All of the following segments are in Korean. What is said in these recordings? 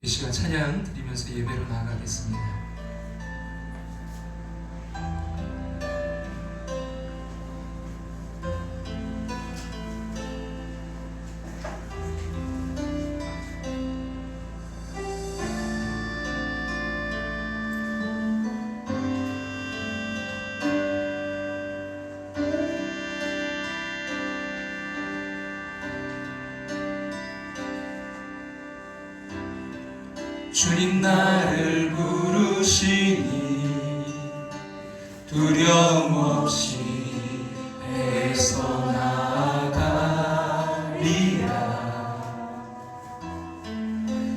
이 시간 찬양 드리면서 예배로 나아가겠습니다. 주님 나를 부르시니 두려움 없이 애써 나아가리라.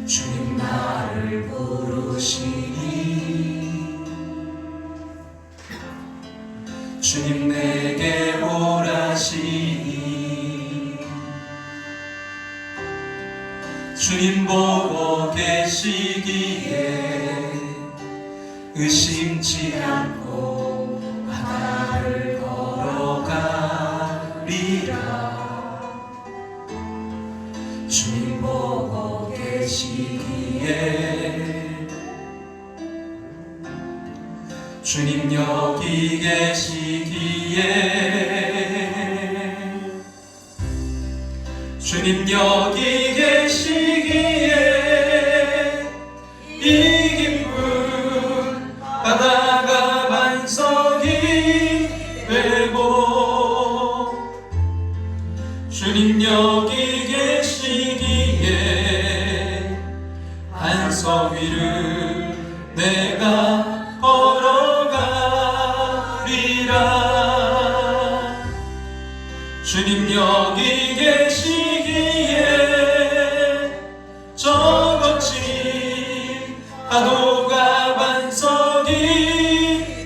주님 나를 부르시니 주님 내게 오라시니 주님 보고 계시기에 의심치 않고 바다를 걸어가리라. 주님 보고 계시기에 주님 여기 계시기에 주님 여기 계시기에 이 기쁜 바다가 반석이 되고 주님 여기 계시기에 반석 위를 내가 걸어가리라. 주님 여기 계시기에 저 거친 파도가 반석이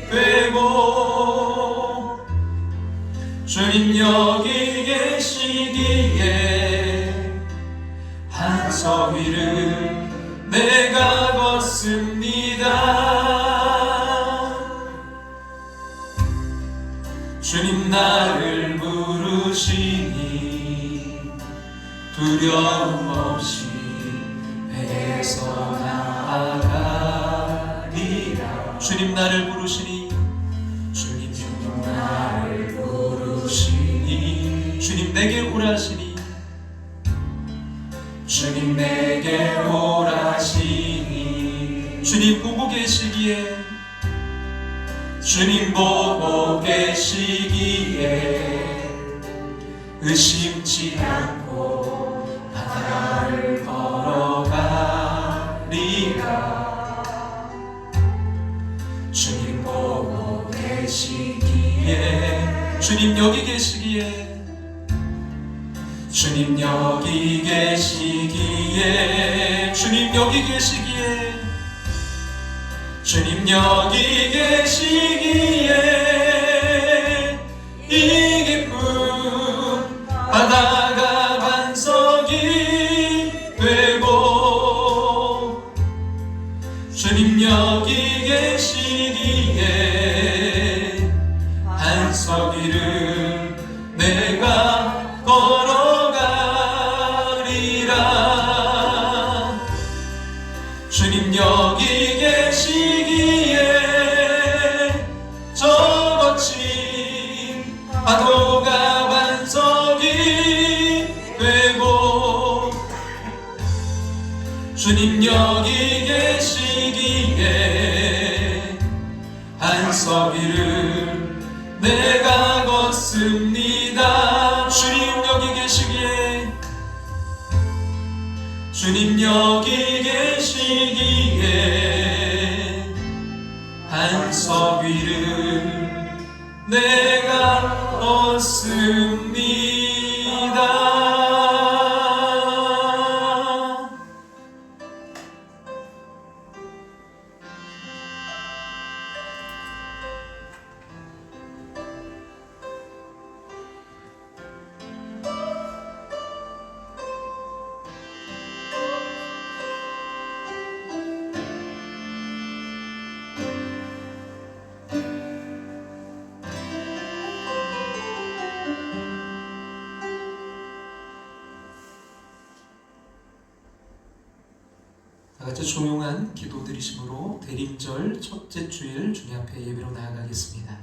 되고 주님 여기 계시기에 반석 위를 내가 걷습니다. 주님 나를 부르시니 두려움 없이 배에서 나아가리라. 주님 나를 부르시니 주님 나를 부르시니 주님 내게 오라시니 주님 내게 오라시니 주님 보고 계시기에 주님 보고 계시기에 의심치 않고 바다를 걸어가리라. 주님 보고 계시기에 주님 여기 계시기에 주님 여기 계시기에 주님 여기 계시기에 주님 여기 계시기에 이 기쁜 바다가 반석이 되고 주님 여기 계시기에 반석 위를 내가 걸어가리라. 주님 여기 계시기에 저 거친 파도가 반석이 되고 주님 여기 계시기에 반석 위를 내가 걷습니다. 주님 여기 계시기에 주님 여기 계시기에 반석 위를 내가 걷습니다. 다 같이 조용한 기도 드리심으로 대림절 첫째 주일 주님 앞에 예배로 나아가겠습니다.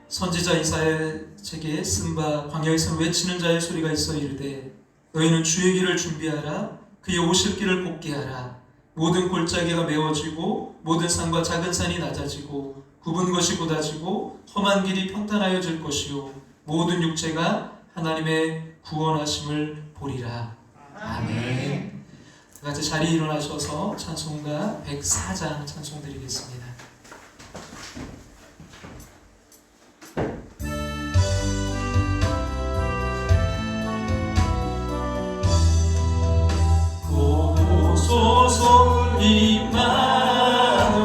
선지자 이사야 책에 쓴 바 광야에서 외치는 자의 소리가 있어 이르되 너희는 주의 길을 준비하라. 그의 오실 길을 곱게 하라. 모든 골짜기가 메워지고 모든 산과 작은 산이 낮아지고 굽은 것이 곧아지고 험한 길이 평탄하여질 것이요 모든 육체가 하나님의 구원하심을 보리라. 아멘. 같이 자리에 일어나셔서 찬송가 104장 찬송 드리겠습니다. 고소서 이 마음에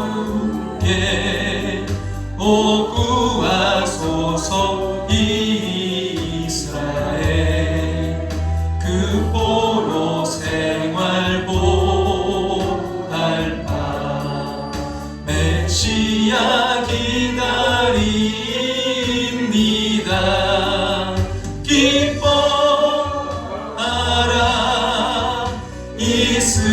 오 구하소서 이스라엘 그 보로 생활 보할 바 메시아 기다립니다. 기뻐하라 이스라엘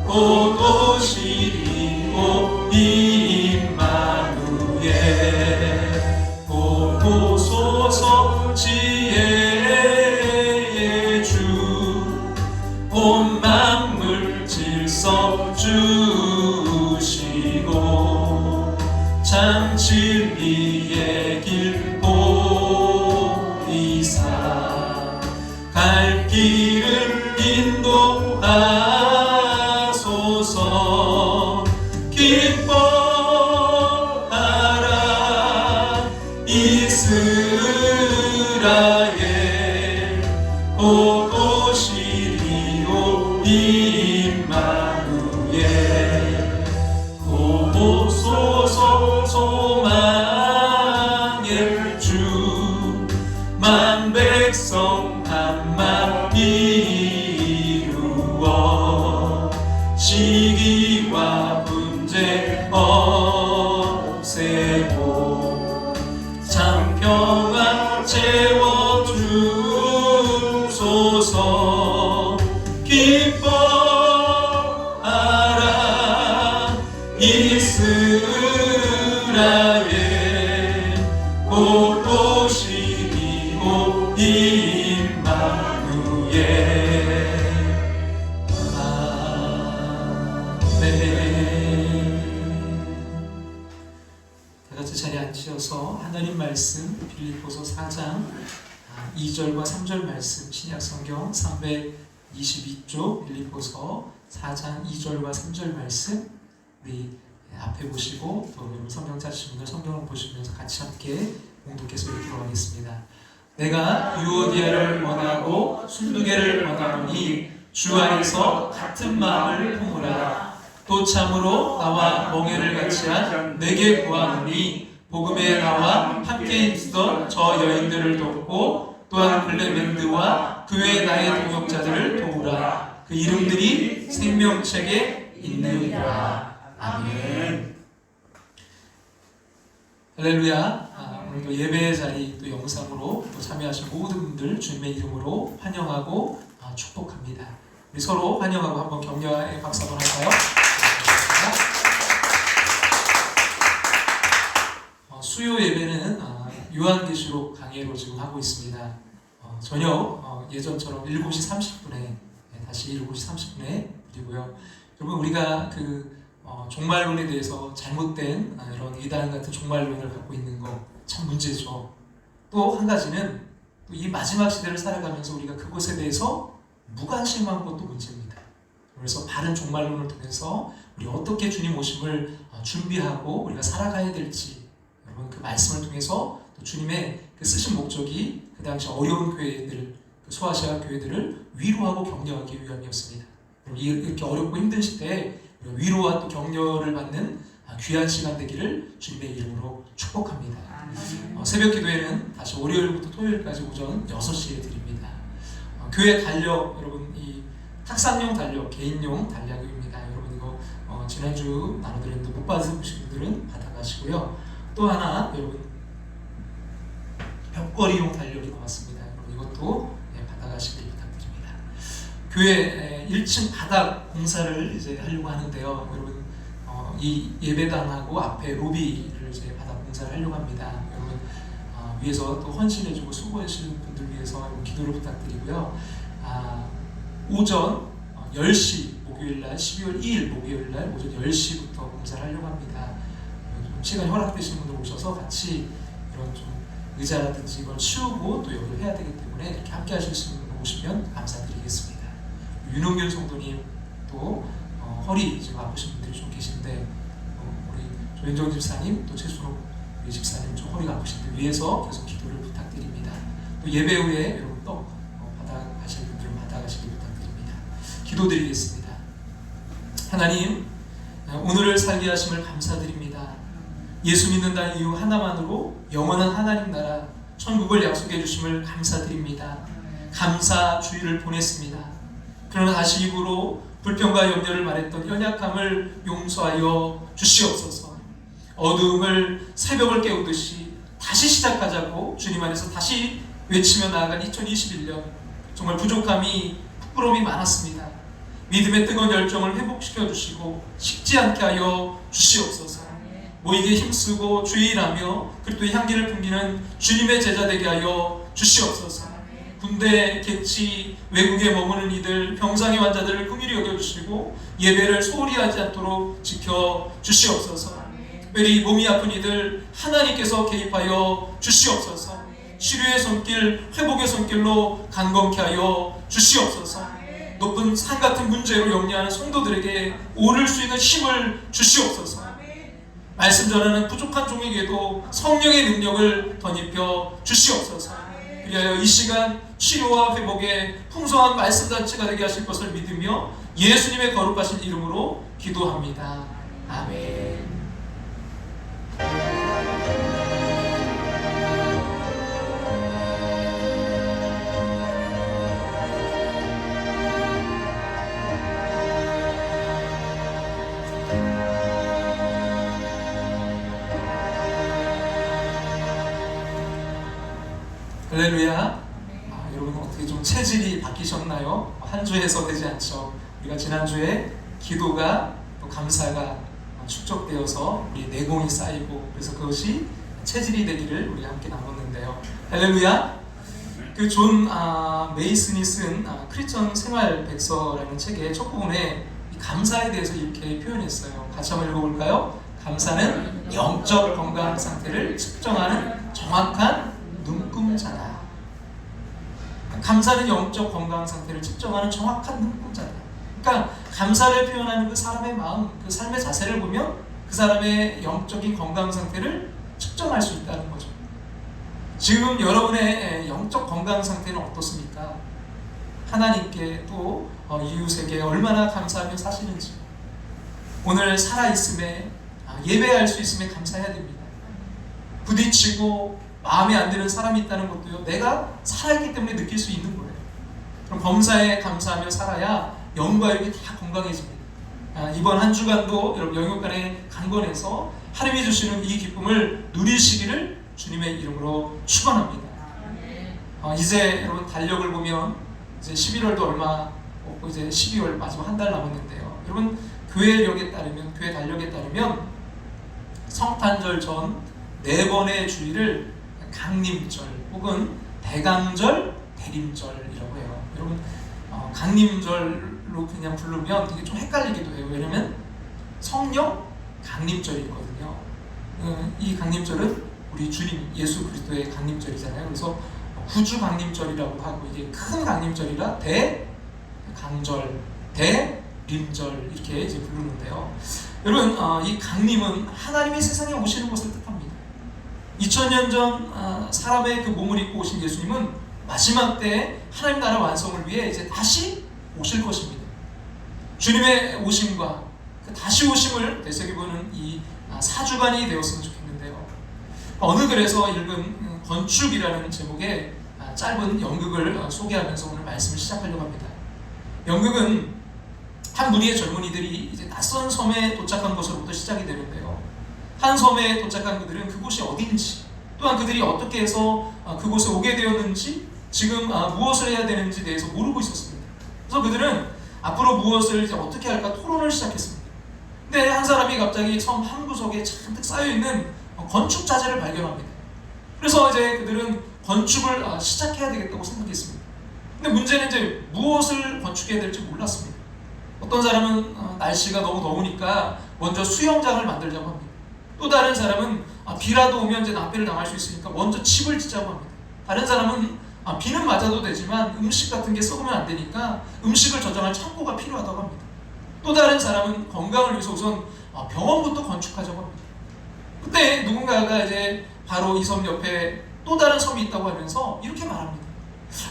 곧 오시리오 임마누엘 보소서 지혜의 주 온 만물 질서 주시고 참 진리의 길 보이사 갈 길을 인도하소서. 기뻐하라 이스라엘 곧 오시리오 임마누엘 보소서 소망의 주 만 백성 한만 이루어 시기와 분쟁 없애고 참 평안 채워주소서. 기뻐하라 이스라엘 곧 오시리오 임마누엘 아멘. 다같이 자리에 앉으셔서 하나님 말씀 빌립보서 4장 2절과 3절 말씀 신약성경 322쪽 빌립보서 4장 2절과 3절 말씀 우리 앞에 보시고 또 성경 찾으신 분들 성경을 보시면서 같이 함께 봉독해서 읽도록 하겠습니다. 내가 유오디아를 원하고 순두개를 원하노니 주 안에서 같은 마음을 품으라. 또 참으로 나와 멍에를 같이한 내게 구하노니 복음에 나와 함께 있던 저 여인들을 돕고 또한 클레멘드와 그 외 나의 동역자들을 도우라. 그 이름들이 생명책에 있느니라. 아멘. 할렐루야. 오늘도 예배의 자리 또 영상으로 또 참여하신 모든 분들 주님의 이름으로 환영하고 축복합니다. 우리 서로 환영하고 한번 격려의 박수 한번 할까요? 수요 예배는 요한계시록 강해로 지금 하고 있습니다. 저녁 예전처럼 7시 30분에 다시 7시 30분에 드리고요. 여러분 우리가 종말론에 대해서 잘못된 이런 이단 같은 종말론을 갖고 있는 거 참 문제죠. 또 한 가지는 또 이 마지막 시대를 살아가면서 우리가 그것에 대해서 무관심한 것도 문제입니다. 그래서 바른 종말론을 통해서 우리 어떻게 주님 오심을 준비하고 우리가 살아가야 될지 여러분 그 말씀을 통해서 또 주님의 그 쓰신 목적이 그 당시 어려운 교회들, 그 소아시아 교회들을 위로하고 격려하기 위함이었습니다. 이렇게 어렵고 힘든 시대에 위로와 또 격려를 받는 귀한 시간 되기를 주님의 이름으로 축복합니다. 새벽 기도회는 다시 월요일부터 토요일까지 오전 6시에 드립니다. 교회 달력, 여러분 이 학산용 달력, 개인용 달력입니다. 여러분 이거 지난주 나눠드렸는데 못 받으신 분들은 받아가시고요. 또 하나 여러분 벽걸이용 달력이 나왔습니다. 여러분 이것도 받아가시길 부탁드립니다. 교회 1층 바닥 공사를 이제 하려고 하는데요. 여러분 이 예배당하고 앞에 로비를 이제 바닥 공사를 하려고 합니다. 여러분 위해서 또 헌신해주고 수고하시는 분들 위해서 기도를 부탁드리고요. 오전 10시 목요일날 12월 2일 목요일날 오전 10시부터 공사를 하려고 합니다. 좀 시간이 허락되시는 분들 오셔서 같이 이런 좀 의자라든지 이걸 치우고 또 여기를 해야 되기 때문에 이렇게 함께 하실 수 있는 분 오시면 감사드리겠습니다. 윤홍균 성도님 또 허리 지금 아프신 분들이 좀 계신데 우리 조현정 집사님 또 최순옥 집사님 좀 허리가 아프신데 위에서 계속 기도를 부탁드립니다. 또 예배 후에 여러분 또 받아가실 분들은 받아가시길 부탁드립니다. 기도드리겠습니다. 하나님 오늘을 살게 하심을 감사드립니다. 예수 믿는다는 이유 하나만으로 영원한 하나님 나라 천국을 약속해 주심을 감사드립니다. 감사 주의를 보냈습니다. 그러나 다시 입으로 불평과 염려를 말했던 연약함을 용서하여 주시옵소서. 어두움을 새벽을 깨우듯이 다시 시작하자고 주님 안에서 다시 외치며 나아간 2021년 정말 부족함이 부끄러움이 많았습니다. 믿음의 뜨거운 열정을 회복시켜 주시고 식지 않게 하여 주시옵소서. 모이게 힘쓰고 주의 일하며 그리고 또 향기를 풍기는 주님의 제자 되게 하여 주시옵소서. 군대, 객지, 외국에 머무는 이들, 병상의 환자들을 긍휼히 여겨주시고 예배를 소홀히 하지 않도록 지켜주시옵소서. 특별히 몸이 아픈 이들 하나님께서 개입하여 주시옵소서. 치료의 손길, 회복의 손길로 강건케 하여 주시옵소서. 높은 산 같은 문제로 염려하는 성도들에게 오를 수 있는 힘을 주시옵소서. 말씀 전하는 부족한 종에게도 성령의 능력을 덧입혀 주시옵소서. 그리하여 이 시간 치료와 회복의 풍성한 말씀 잔치가 되게 하실 것을 믿으며 예수님의 거룩하신 이름으로 기도합니다. 아멘. 할렐루야. 여러분 어떻게 좀 체질이 바뀌셨나요? 한 주에서 되지 않죠. 우리가 지난주에 기도가 또 감사가 축적되어서 우리 내공이 쌓이고 그래서 그것이 체질이 되기를 우리가 함께 나눴는데요. 할렐루야. 그 존 메이슨이 쓴 크리스천 생활 백서라는 책의 첫 부분에 이 감사에 대해서 이렇게 표현했어요. 같이 한번 읽어볼까요? 감사는 영적 건강 상태를 측정하는 정확한 눈금자다. 감사는 영적 건강 상태를 측정하는 정확한 눈금자다. 그러니까 감사를 표현하는 그 사람의 마음, 그 삶의 자세를 보면 그 사람의 영적인 건강 상태를 측정할 수 있다는 거죠. 지금 여러분의 영적 건강 상태는 어떻습니까? 하나님께 또 이웃에게 얼마나 감사하며 사시는지, 오늘 살아있음에 예배할 수 있음에 감사해야 됩니다. 부딪히고 마음에 안 드는 사람이 있다는 것도요, 내가 살아있기 때문에 느낄 수 있는 거예요. 그럼 범사에 감사하며 살아야 영과 육이 다 건강해집니다. 이번 한 주간도 여러분 영육간에 강건해서 하나님이 주시는 이 기쁨을 누리시기를 주님의 이름으로 축원합니다. 이제 여러분 달력을 보면 이제 11월도 얼마 없고 이제 12월 마지막 한 달 남았는데요. 여러분 교회 달력에 따르면 성탄절 전 4번의 주일을 강림절 혹은 대강절, 대림절이라고 해요. 여러분 강림절로 그냥 부르면 이게 좀 헷갈리기도 해요. 왜냐면 성령 강림절이거든요. 이 강림절은 우리 주님 예수 그리스도의 강림절이잖아요. 그래서 구주 강림절이라고 하고 이게 큰 강림절이라 대강절, 대림절 이렇게 이제 부르는데요. 여러분 이 강림은 하나님이 세상에 오시는 것을 뜻합니다. 2000년 전 사람의 그 몸을 입고 오신 예수님은 마지막 때 하나님 나라 완성을 위해 이제 다시 오실 것입니다. 주님의 오심과 그 다시 오심을 되새겨보는 이 사주간이 되었으면 좋겠는데요. 어느 글에서 읽은 건축이라는 제목의 짧은 연극을 소개하면서 오늘 말씀을 시작하려고 합니다. 연극은 한 무리의 젊은이들이 이제 낯선 섬에 도착한 것으로부터 시작이 되는데요. 한 섬에 도착한 그들은 그곳이 어딘지, 또한 그들이 어떻게 해서 그곳에 오게 되었는지, 지금 무엇을 해야 되는지 대해서 모르고 있었습니다. 그래서 그들은 앞으로 무엇을 이제 어떻게 할까 토론을 시작했습니다. 근데 한 사람이 갑자기 섬 한 구석에 잔뜩 쌓여있는 건축 자재를 발견합니다. 그래서 이제 그들은 건축을 시작해야 되겠다고 생각했습니다. 근데 문제는 이제 무엇을 건축해야 될지 몰랐습니다. 어떤 사람은 날씨가 너무 더우니까 먼저 수영장을 만들자고 합니다. 또 다른 사람은 비라도 오면 이제 낭비를 당할 수 있으니까 먼저 집을 짓자고 합니다. 다른 사람은 비는 맞아도 되지만 음식 같은 게 썩으면 안 되니까 음식을 저장할 창고가 필요하다고 합니다. 또 다른 사람은 건강을 위해서 우선 병원부터 건축하자고 합니다. 그때 누군가가 이제 바로 이 섬 옆에 또 다른 섬이 있다고 하면서 이렇게 말합니다.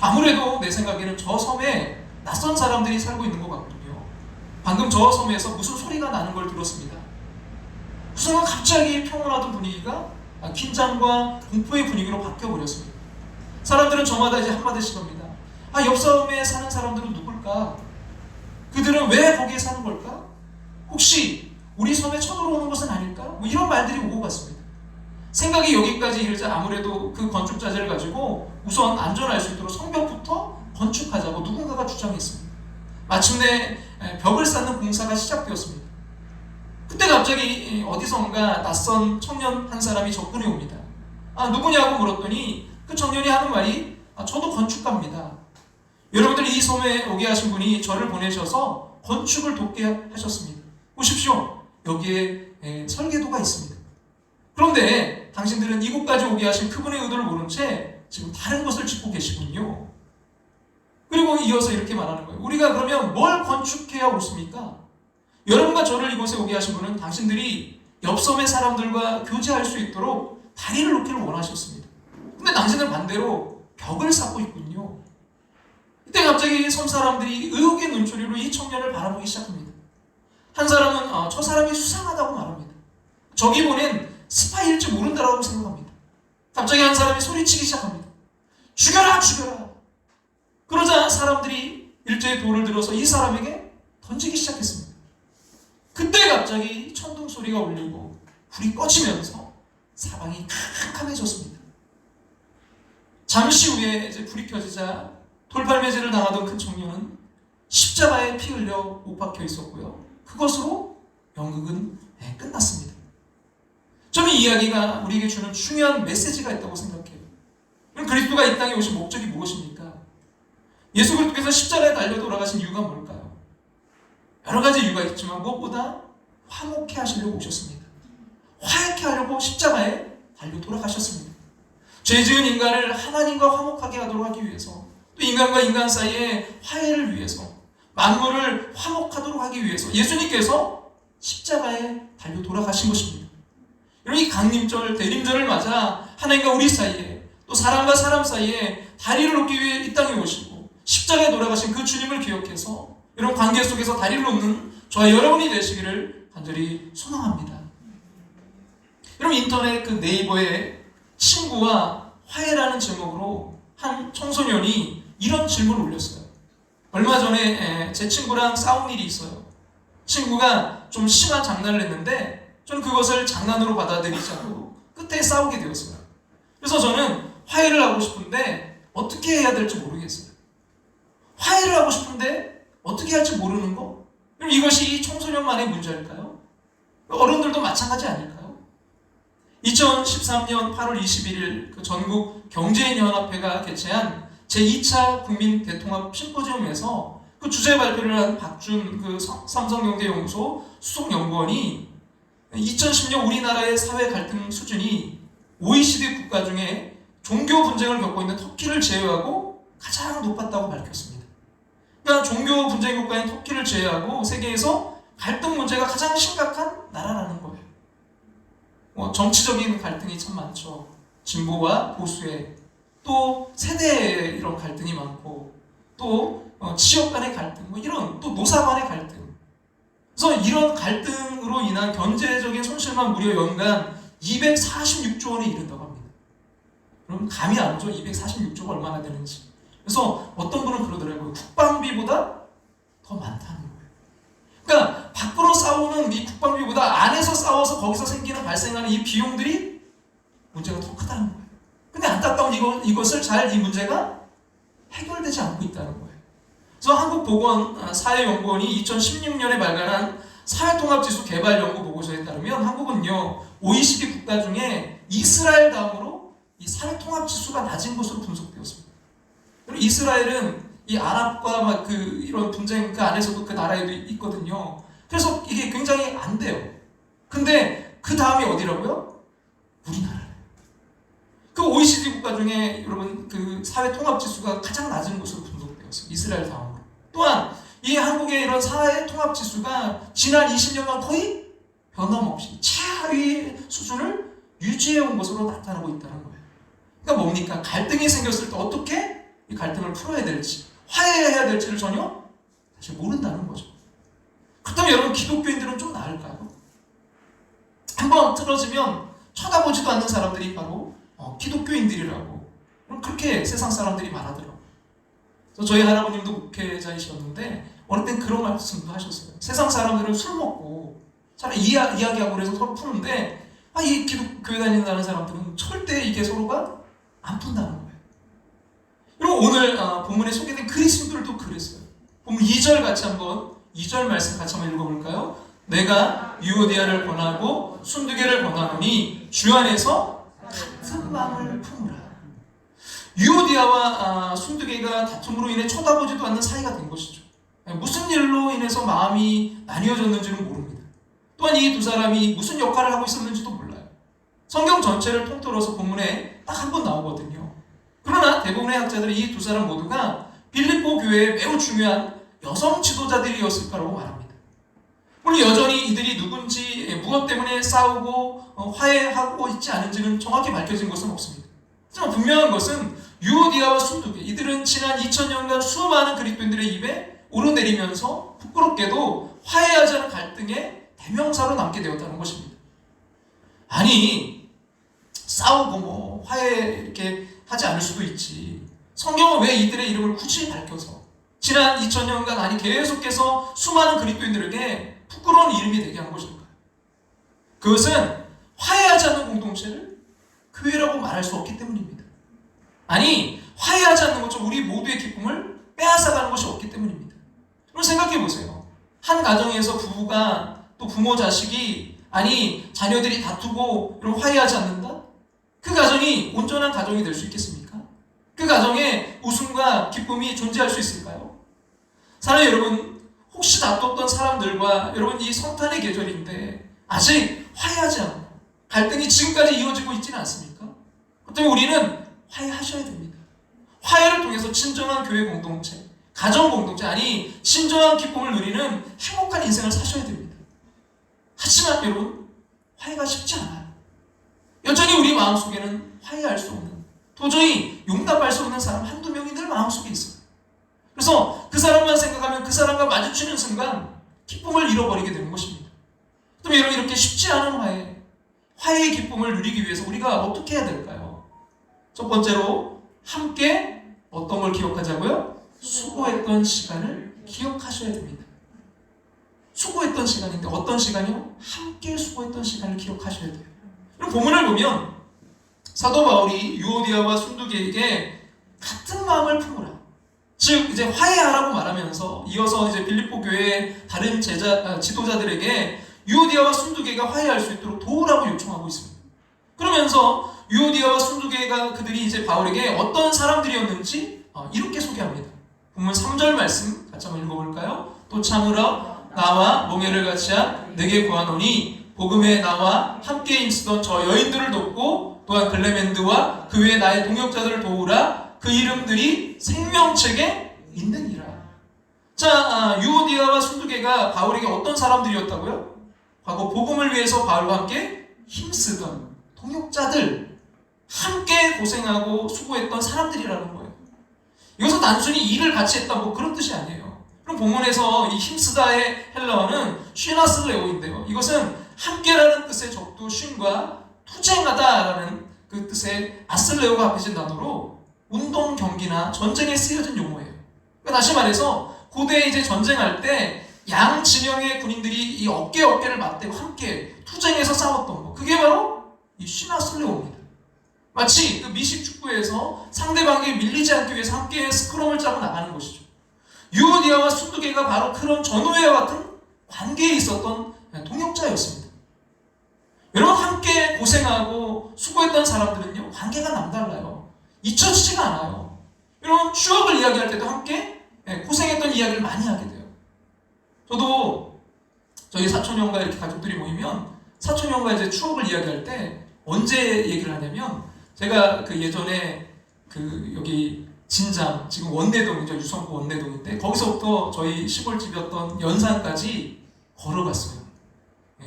아무래도 내 생각에는 저 섬에 낯선 사람들이 살고 있는 것 같거든요. 방금 저 섬에서 무슨 소리가 나는 걸 들었습니다. 그 순간 갑자기 평온하던 분위기가 긴장과 공포의 분위기로 바뀌어버렸습니다. 사람들은 저마다 이제 한마디씩 합니다. 옆 섬에 사는 사람들은 누굴까? 그들은 왜 거기에 사는 걸까? 혹시 우리 섬에 쳐들어오는 것은 아닐까? 뭐 이런 말들이 오고 갔습니다. 생각이 여기까지 이르자 아무래도 그 건축 자재를 가지고 우선 안전할 수 있도록 성벽부터 건축하자고 누군가가 주장했습니다. 마침내 벽을 쌓는 공사가 시작되었습니다. 그때 갑자기 어디선가 낯선 청년 한 사람이 접근해 옵니다. 누구냐고 물었더니 그 청년이 하는 말이 저도 건축가입니다. 여러분들 이 섬에 오게 하신 분이 저를 보내셔서 건축을 돕게 하셨습니다. 보십시오. 여기에 설계도가 있습니다. 그런데 당신들은 이곳까지 오게 하신 그분의 의도를 모른 채 지금 다른 것을 짓고 계시군요. 그리고 이어서 이렇게 말하는 거예요. 우리가 그러면 뭘 건축해야 옳습니까? 여러분과 저를 이곳에 오게 하신 분은 당신들이 옆섬의 사람들과 교제할 수 있도록 다리를 놓기를 원하셨습니다. 근데 당신은 반대로 벽을 쌓고 있군요. 이때 갑자기 섬 사람들이 의혹의 눈초리로 이 청년을 바라보기 시작합니다. 한 사람은 저 사람이 수상하다고 말합니다. 저기 보낸 스파이일지 모른다라고 생각합니다. 갑자기 한 사람이 소리치기 시작합니다. 죽여라! 죽여라! 그러자 사람들이 일제히 돌을 들어서 이 사람에게 던지기 시작했습니다. 그때 갑자기 천둥 소리가 울리고 불이 꺼지면서 사방이 캄캄해졌습니다. 잠시 후에 이제 불이 켜지자 돌팔매질을 당하던 그 청년은 십자가에 피 흘려 못 박혀 있었고요. 그것으로 연극은 끝났습니다. 저는 이 이야기가 우리에게 주는 중요한 메시지가 있다고 생각해요. 그럼 그리스도가 이 땅에 오신 목적이 무엇입니까? 예수 그리스도께서 십자가에 달려 돌아가신 이유가 뭘까요? 여러 가지 이유가 있지만 무엇보다 화목해 하시려고 오셨습니다. 화해케 하려고 십자가에 달려 돌아가셨습니다. 죄 지은 인간을 하나님과 화목하게 하도록 하기 위해서, 또 인간과 인간 사이의 화해를 위해서, 만물을 화목하도록 하기 위해서 예수님께서 십자가에 달려 돌아가신 것입니다. 여러분, 이 강림절, 대림절을 맞아 하나님과 우리 사이에, 또 사람과 사람 사이에 다리를 놓기 위해 이 땅에 오시고 십자가에 돌아가신 그 주님을 기억해서 이런 관계 속에서 다리를 놓는 저와 여러분이 되시기를 간절히 소망합니다. 여러분, 인터넷 그 네이버에 친구와 화해라는 제목으로 한 청소년이 이런 질문을 올렸어요. 얼마 전에 제 친구랑 싸운 일이 있어요. 친구가 좀 심한 장난을 했는데 저는 그것을 장난으로 받아들이지 않고 끝에 싸우게 되었어요. 그래서 저는 화해를 하고 싶은데 어떻게 해야 될지 모르겠어요. 화해를 하고 싶은데 어떻게 할지 모르는 거? 그럼 이것이 이 청소년만의 문제일까요? 어른들도 마찬가지 아닐까요? 2013년 8월 21일 그 전국 경제인연합회가 개최한 제2차 국민 대통합 심포지엄에서 그 주제 발표를 한 박준 그 삼성경제연구소 수석연구원이 2010년 우리나라의 사회 갈등 수준이 OECD 국가 중에 종교 분쟁을 겪고 있는 터키를 제외하고 가장 높았다고 밝혔습니다. 그러니까 종교 분쟁 국가인 터키를 제외하고 세계에서 갈등 문제가 가장 심각한 나라라는 거예요. 정치적인 갈등이 참 많죠. 진보와 보수의, 또 세대의 이런 갈등이 많고, 또 지역 간의 갈등, 이런 또 노사 간의 갈등, 그래서 이런 갈등으로 인한 경제적인 손실만 무려 연간 246조 원에 이른다고 합니다. 그럼 감이 안 오죠? 246조가 얼마나 되는지. 그래서 어떤 분은 그러더라고요. 국방비보다 더 많다는 거예요. 그러니까 밖으로 싸우는 이 국방비보다 안에서 싸워서 거기서 발생하는 이 비용들이 문제가 더 크다는 거예요. 근데 안타까운 이것을 잘 이 문제가 해결되지 않고 있다는 거예요. 그래서 한국보건사회연구원이 2016년에 발간한 사회통합지수 개발연구 보고서에 따르면 한국은요, OECD 국가 중에 이스라엘 다음으로 이 사회통합지수가 낮은 것으로 분석되었습니다. 그리고 이스라엘은 이 아랍과 막 이런 분쟁 그 안에서도 그 나라에도 있거든요. 그래서 이게 굉장히 안 돼요. 근데 그 다음이 어디라고요? 우리나라. 그 OECD 국가 중에 여러분 그 사회 통합 지수가 가장 낮은 것으로 분석되었어요. 이스라엘 다음으로. 또한 이 한국의 이런 사회 통합 지수가 지난 20년간 거의 변함없이 최하위 수준을 유지해 온 것으로 나타나고 있다는 거예요. 그러니까 뭡니까? 갈등이 생겼을 때 어떻게 이 갈등을 풀어야 될지, 화해해야 될지를 전혀 사실 모른다는 거죠. 그렇다면 여러분 기독교인들은 좀 나을까요? 한번 틀어지면 쳐다보지도 않는 사람들이 바로 기독교인들이라고 그렇게 세상 사람들이 말하더라고요. 그래서 저희 할아버님도 목회자이셨는데 어느 땐 그런 말씀도 하셨어요. 세상 사람들은 술 먹고 차라리 이야기하고 그래서 서로 푸는데 이 기독교회 다닌다는 사람들은 절대 이게 서로가 안 푼다는 거예요. 그리고 오늘 본문에 소개된 그리스도들도 그랬어요. 본문 2절 같이 한번 2절 말씀 같이 한번 읽어볼까요? 내가 유오디아를 권하고 순두개를 권하노니 주 안에서 같은 마음을 품으라. 유오디아와 순두개가 다툼으로 인해 쳐다보지도 않는 사이가 된 것이죠. 무슨 일로 인해서 마음이 나뉘어졌는지는 모릅니다. 또한 이 두 사람이 무슨 역할을 하고 있었는지도 몰라요. 성경 전체를 통틀어서 본문에 딱 한 번 나오거든요. 그러나 대부분의 학자들이 이 두 사람 모두가 빌립보 교회의 매우 중요한 여성 지도자들이었을 거라고 말합니다. 물론 여전히 이들이 누군지 무엇 때문에 싸우고 화해하고 있지 않은지는 정확히 밝혀진 것은 없습니다. 하지만 분명한 것은 유오디아와 순두개 이들은 지난 2000년간 수많은 그리스도인들의 입에 오르내리면서 부끄럽게도 화해하지 않은 갈등의 대명사로 남게 되었다는 것입니다. 아니 싸우고 화해 이렇게 하지 않을 수도 있지. 성경은 왜 이들의 이름을 굳이 밝혀서 지난 2000년간 아니 계속해서 수많은 그리스도인들에게 부끄러운 이름이 되게 한 것일까요? 그것은 화해하지 않는 공동체를 교회라고 말할 수 없기 때문입니다. 아니 화해하지 않는 것처럼 우리 모두의 기쁨을 빼앗아가는 것이 없기 때문입니다. 그럼 생각해 보세요. 한 가정에서 부부가 또 부모 자식이 아니 자녀들이 다투고 이런 화해하지 않는다? 그 가정이 온전한 가정이 될 수 있겠습니까? 그 가정에 웃음과 기쁨이 존재할 수 있을까요? 사랑하는 여러분, 혹시 다퉜던 사람들과 여러분 이 성탄의 계절인데 아직 화해하지 않고 갈등이 지금까지 이어지고 있지는 않습니까? 그렇다면 우리는 화해하셔야 됩니다. 화해를 통해서 진정한 교회 공동체, 가정 공동체, 아니 진정한 기쁨을 누리는 행복한 인생을 사셔야 됩니다. 하지만 여러분, 화해가 쉽지 않아요. 여전히 우리 마음속에는 화해할 수 없는, 도저히 용납할 수 없는 사람 한두 명이 늘 마음속에 있어요. 그래서 그 사람만 생각하면 그 사람과 마주치는 순간 기쁨을 잃어버리게 되는 것입니다. 그럼 여러분 이렇게 쉽지 않은 화해의 기쁨을 누리기 위해서 우리가 어떻게 해야 될까요? 첫 번째로 함께 어떤 걸 기억하자고요? 수고했던 시간을 기억하셔야 됩니다. 수고했던 시간인데 어떤 시간이요? 함께 수고했던 시간을 기억하셔야 돼요. 그럼 본문을 보면 사도 바울이 유오디아와 순두개에게 같은 마음을 품으라. 즉 이제 화해하라고 말하면서 이어서 이제 빌립보 교회의 다른 지도자들에게 유오디아와 순두개가 화해할 수 있도록 도우라고 요청하고 있습니다. 그러면서 유오디아와 순두개가 그들이 이제 바울에게 어떤 사람들이었는지 이렇게 소개합니다. 본문 3절 말씀 같이 한번 읽어볼까요? 또 참으러 나와 몽회를 같이한 내게 구하노니 복음에 나와 함께 힘쓰던 저 여인들을 돕고 또한 글레멘드와 그 외에 나의 동역자들을 도우라. 그 이름들이 생명책에 있느니라. 자, 유오디아와 순두개가 바울에게 어떤 사람들이었다고요? 과거 복음을 위해서 바울과 함께 힘쓰던 동역자들, 함께 고생하고 수고했던 사람들이라는 거예요. 이것은 단순히 일을 같이 했다 뭐 그런 뜻이 아니에요. 그럼 본문에서 이 힘쓰다의 헬라어는 쉬나슬레오인데요. 이것은 함께라는 뜻의 적도 쉰과 투쟁하다라는 그 뜻의 아슬레오가 합해진 단어로 운동 경기나 전쟁에 쓰여진 용어예요. 그러니까 다시 말해서 고대에 이제 전쟁할 때 양 진영의 군인들이 이 어깨를 맞대고 함께 투쟁해서 싸웠던 거, 그게 바로 이 쉬나슬레오입니다. 마치 그 미식 축구에서 상대방에게 밀리지 않기 위해서 함께 스크럼을 짜고 나가는 것이죠. 유오디아와 순두개가 바로 그런 전우회와 같은 관계에 있었던 동역자였습니다. 여러분, 함께 고생하고 수고했던 사람들은요, 관계가 남달라요. 잊혀지지가 않아요. 여러분, 추억을 이야기할 때도 함께 고생했던 이야기를 많이 하게 돼요. 저도 저희 사촌형과 이렇게 가족들이 모이면 사촌형과 이제 추억을 이야기할 때 언제 얘기를 하냐면, 제가 그 예전에 그 여기 진장, 지금 원내동이죠. 유성구 원내동인데 거기서부터 저희 시골집이었던 연산까지 걸어갔어요.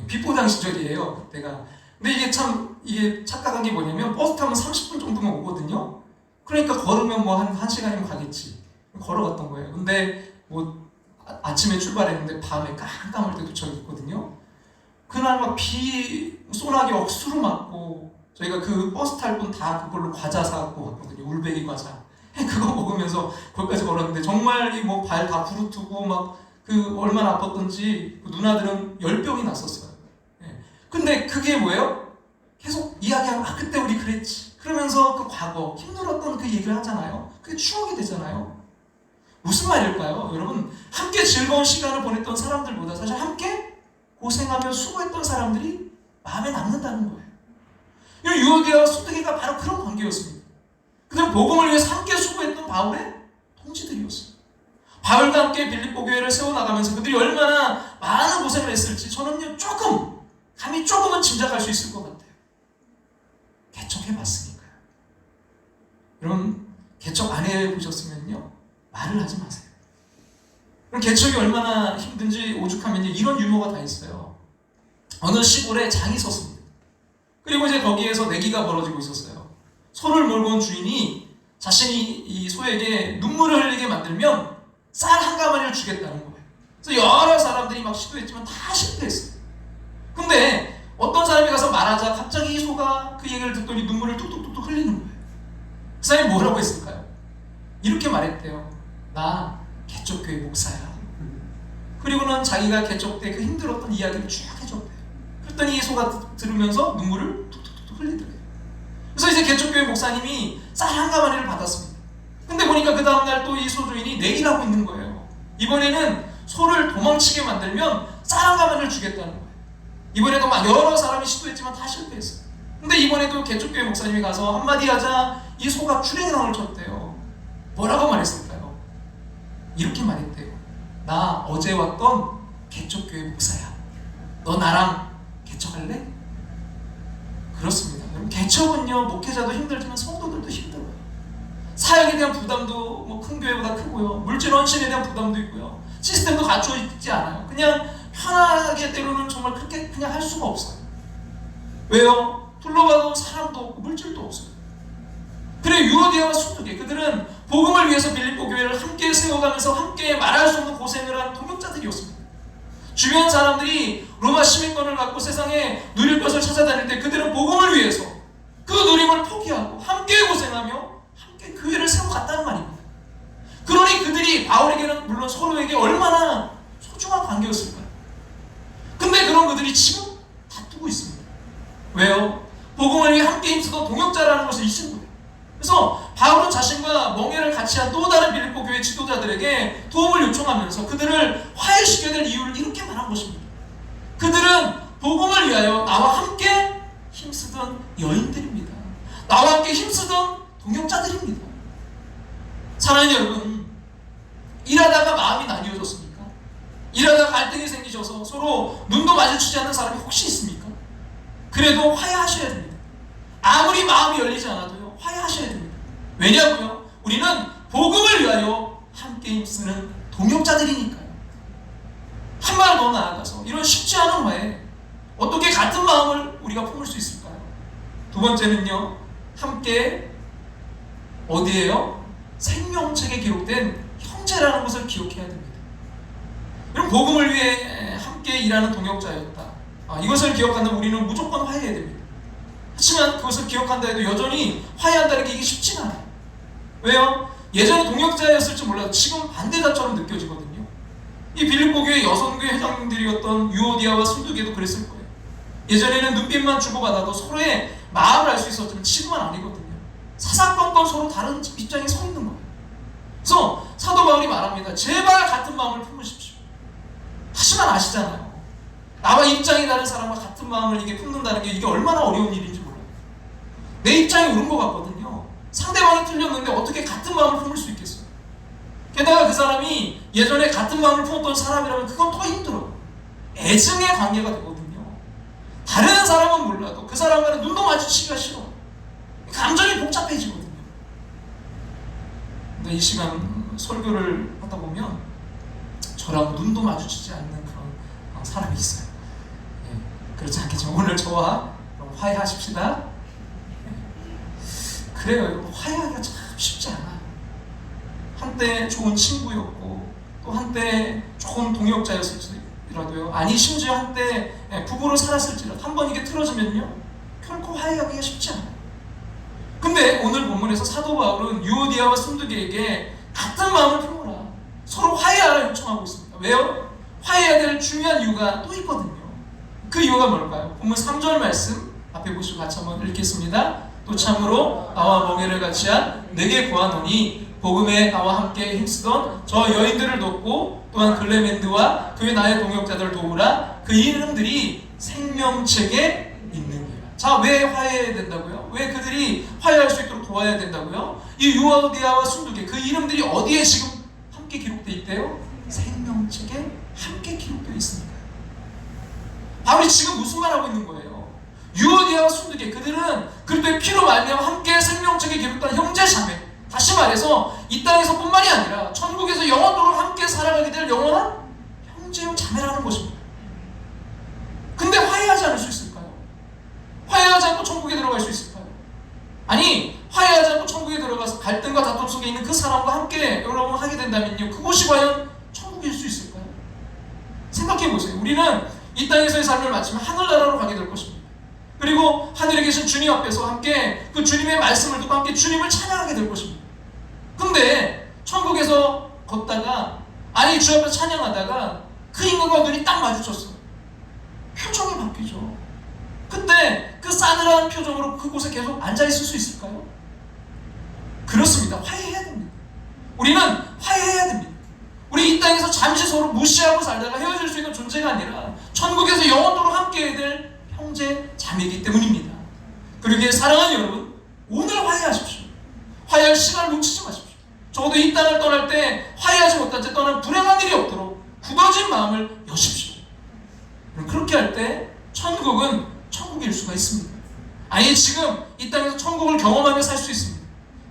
비포장 시절이에요, 그때가. 근데 이게 착각한 게 뭐냐면, 버스 타면 30분 정도만 오거든요. 그러니까 걸으면 뭐 한 1시간이면 가겠지. 걸어갔던 거예요. 근데 뭐 아침에 출발했는데 밤에 깜깜할 때 도착했거든요. 그날 막 비 소나기 억수로 맞고, 저희가 그 버스 탈 분 다 그걸로 과자 사갖고 갔거든요. 울베기 과자. 그거 먹으면서 거기까지 걸었는데, 정말 이 뭐 발 다 부르트고 막 그 얼마나 아팠던지 그 누나들은 열병이 났었어요. 근데 그게 뭐예요? 계속 이야기하고, 그때 우리 그랬지. 그러면서 그 과거 힘들었던 그 얘기를 하잖아요. 그게 추억이 되잖아요. 무슨 말일까요? 여러분, 함께 즐거운 시간을 보냈던 사람들보다 사실 함께 고생하며 수고했던 사람들이 마음에 남는다는 거예요. 유오디아와 순두개가 바로 그런 관계였습니다. 그들은 복음을 위해서 함께 수고했던 바울의 동지들이었어요. 바울과 함께 빌립보 교회를 세워나가면서 그들이 얼마나 많은 고생을 했을지 저는요, 감히 조금은 짐작할 수 있을 것 같아요. 개척해봤으니까요. 여러분, 개척 안 해보셨으면요, 말을 하지 마세요. 그럼 개척이 얼마나 힘든지 오죽하면요, 이런 유머가 다 있어요. 어느 시골에 장이 섰습니다. 그리고 이제 거기에서 내기가 벌어지고 있었어요. 소를 몰고 온 주인이 자신이 이 소에게 눈물을 흘리게 만들면 쌀 한 가마니를 주겠다는 거예요. 그래서 여러 사람들이 막 시도했지만 다 실패했어요. 근데 어떤 사람이 가서 말하자 갑자기 이 소가 그 얘기를 듣더니 눈물을 뚝뚝뚝뚝 흘리는 거예요. 그 사람이 뭐라고 했을까요? 이렇게 말했대요. 나 개척교회 목사야. 그리고는 자기가 개척 때 그 힘들었던 이야기를 쭉 해줬대요. 그랬더니 이 소가 들으면서 눈물을 툭툭툭 흘리더래요. 그래서 이제 개척교회 목사님이 쌀 한 가마니를 받았습니다. 근데 보니까 그 다음날 또 이 소주인이 내기를 하고 있는 거예요. 이번에는 소를 도망치게 만들면 쌀 한 가마니를 주겠다는 거예요. 이번에도 막 여러 사람이 시도했지만 다 실패했어요. 근데 이번에도 개척교회 목사님이 가서 한마디 하자 이 소가 출행상을 쳤대요. 뭐라고 말했을까요? 이렇게 말했대요. 나 어제 왔던 개척교회 목사야. 너 나랑 개척할래? 그렇습니다. 여러분, 개척은요, 목회자도 힘들지만 성도들도 힘들어요. 사역에 대한 부담도 뭐 큰 교회보다 크고요. 물질 헌신에 대한 부담도 있고요. 시스템도 갖춰 있지 않아요. 그냥 편하게 때로는 정말 그렇게 그냥 할 수가 없어요. 왜요? 둘러봐도 사람도 없고 물질도 없어요. 그래, 유오디아와 순두개, 그들은 복음을 위해서 빌립보 교회를 함께 세워가면서 함께 말할 수 없는 고생을 한 동역자들이었습니다. 주변 사람들이 로마 시민권을 갖고 세상에 누릴 것을 찾아다닐 때 그들은 복음을 위해서 그 누림을 포기하고 함께 고생하며 함께 교회를 세워갔다는 말입니다. 그러니 그들이 바울에게는 물론 서로에게 얼마나 소중한 관계였을까요? 근데 그런 그들이 지금 다투고 있습니다. 왜요? 복음을 위해 함께 힘쓰던 동역자라는 것을 잊은 거예요. 그래서 바울은 자신과 멍해를 같이 한 또 다른 빌립보 교회 지도자들에게 도움을 요청하면서 그들을 화해시켜야 될 이유를 이렇게 말한 것입니다. 그들은 복음을 위하여 나와 함께 힘쓰던 여인들입니다. 나와 함께 힘쓰던 동역자들입니다. 사랑하는 여러분, 일하다가 마음이 나뉘어졌습니까? 일하다가 갈등이 생기셔서 서로 눈도 마주치지 않는 사람이 혹시 있습니까? 그래도 화해하셔야 됩니다. 아무리 마음이 열리지 않아도요, 화해하셔야 됩니다. 왜냐고요? 우리는 복음을 위하여 함께 힘쓰는 동역자들이니까요. 한 발 더 나아가서 이런 쉽지 않은 화해, 어떻게 같은 마음을 우리가 품을 수 있을까요? 두 번째는요, 함께 어디에요? 생명책에 기록된 형제라는 것을 기억해야 됩니다. 이런 복음을 위해 함께 일하는 동역자였다. 이것을 기억한다면 우리는 무조건 화해해야 됩니다. 하지만 그것을 기억한다 해도 여전히 화해한다는 게 이게 쉽지는 않아요. 왜요? 예전에 동역자였을지 몰라도 지금 반대자처럼 느껴지거든요. 이 빌립보 교회 여성교회 회장님들이었던 유오디아와 순두계도 그랬을 거예요. 예전에는 눈빛만 주고받아도 서로의 마음을 알 수 있었지만 지금은 아니거든요. 사사건건 서로 다른 입장에 서 있는 거예요. 그래서 사도 바울이 말합니다. 제발 같은 마음을 품으십시오. 하지만 아시잖아요. 나와 입장이 다른 사람과 같은 마음을 이게 품는다는 게 이게 얼마나 어려운 일인지 몰라요. 내 입장이 옳은 것 같거든요. 상대방이 틀렸는데 어떻게 같은 마음을 품을 수 있겠어요? 게다가 그 사람이 예전에 같은 마음을 품었던 사람이라면 그건 더 힘들어요. 애증의 관계가 되거든요. 다른 사람은 몰라도 그 사람과는 눈도 마주치기가 싫어. 감정이 복잡해지거든요. 근데 이 시간 설교를 하다 보면 저랑 눈도 마주치지 않는 그런 사람이 있어요. 그렇지 않겠지만 오늘 저와 화해하십시다. 그래요. 여러분, 화해하기가 참 쉽지 않아요. 한때 좋은 친구였고 또 한때 좋은 동역자였을지라도요. 아니 심지어 한때 부부로 살았을지라도 한번 이게 틀어지면요 결코 화해하기가 쉽지 않아요. 근데 오늘 본문에서 사도 바울은 유오디아와 순두계에게 같은 마음을 품어라, 서로 화해하라 요청하고 있습니다. 왜요? 화해해야 될 중요한 이유가 또 있거든요. 그 이유가 뭘까요? 본문 3절 말씀 앞에 보시고 같이 한번 읽겠습니다. 또 참으로 나와 멍에를 같이 한 내게 구하노니 복음에 나와 함께 힘쓰던 저 여인들을 돕고 또한 글레멘드와 그의 나의 동역자들을 도우라. 그 이름들이 생명책에 있느니라. 자, 왜 화해해야 된다고요? 왜 그들이 화해할 수 있도록 도와야 된다고요? 이 유오디아와 순두계 그 이름들이 어디에 지금 함께 기록되어 있대요? 생명책에 함께 기록되어 있습니다. 바울이 지금 무슨 말하고 있는 거예요? 유오디아와 순두계 그들은 그리스도의 피로 말미암아 함께 생명책에 기록된 형제 자매, 다시 말해서 이 땅에서 뿐만이 아니라 천국에서 영원토록 함께 살아가게 될 영원한 형제요 자매라는 것입니다. 근데 화해하지 않을 수 있을까요? 화해하지 않고 천국에 들어갈 수 있을까요? 아니, 화해하지 않고 천국에 들어가서 갈등과 다툼 속에 있는 그 사람과 함께 여러분 하게 된다면요, 그곳이 과연 천국일 수 있을까요? 생각해보세요. 우리는 이 땅에서의 삶을 마치면 하늘나라로 가게 될 것입니다. 그리고 하늘에 계신 주님 앞에서 함께 그 주님의 말씀을 듣고 함께 주님을 찬양하게 될 것입니다. 근데 천국에서 걷다가 아니 주 앞에서 찬양하다가 그 인간과 눈이 딱 마주쳤어요. 표정이 바뀌죠. 그때 그 싸늘한 표정으로 그곳에 계속 앉아있을 수 있을까요? 그렇습니다. 화해해야 됩니다. 우리는 화해해야 됩니다. 우리 이 땅에서 잠시 서로 무시하고 살다가 헤어질 수 있는 존재가 아니라 천국에서 영원토록 함께해야 될 형제 자매이기 때문입니다. 그러기에 사랑하는 여러분, 오늘 화해하십시오. 화해할 시간을 놓치지 마십시오. 적어도 이 땅을 떠날 때 화해하지 못한 채 떠난 불행한 일이 없도록 굳어진 마음을 여십시오. 그렇게 할 때 천국은 천국일 수가 있습니다. 아니 지금 이 땅에서 천국을 경험하며 살 수 있습니다.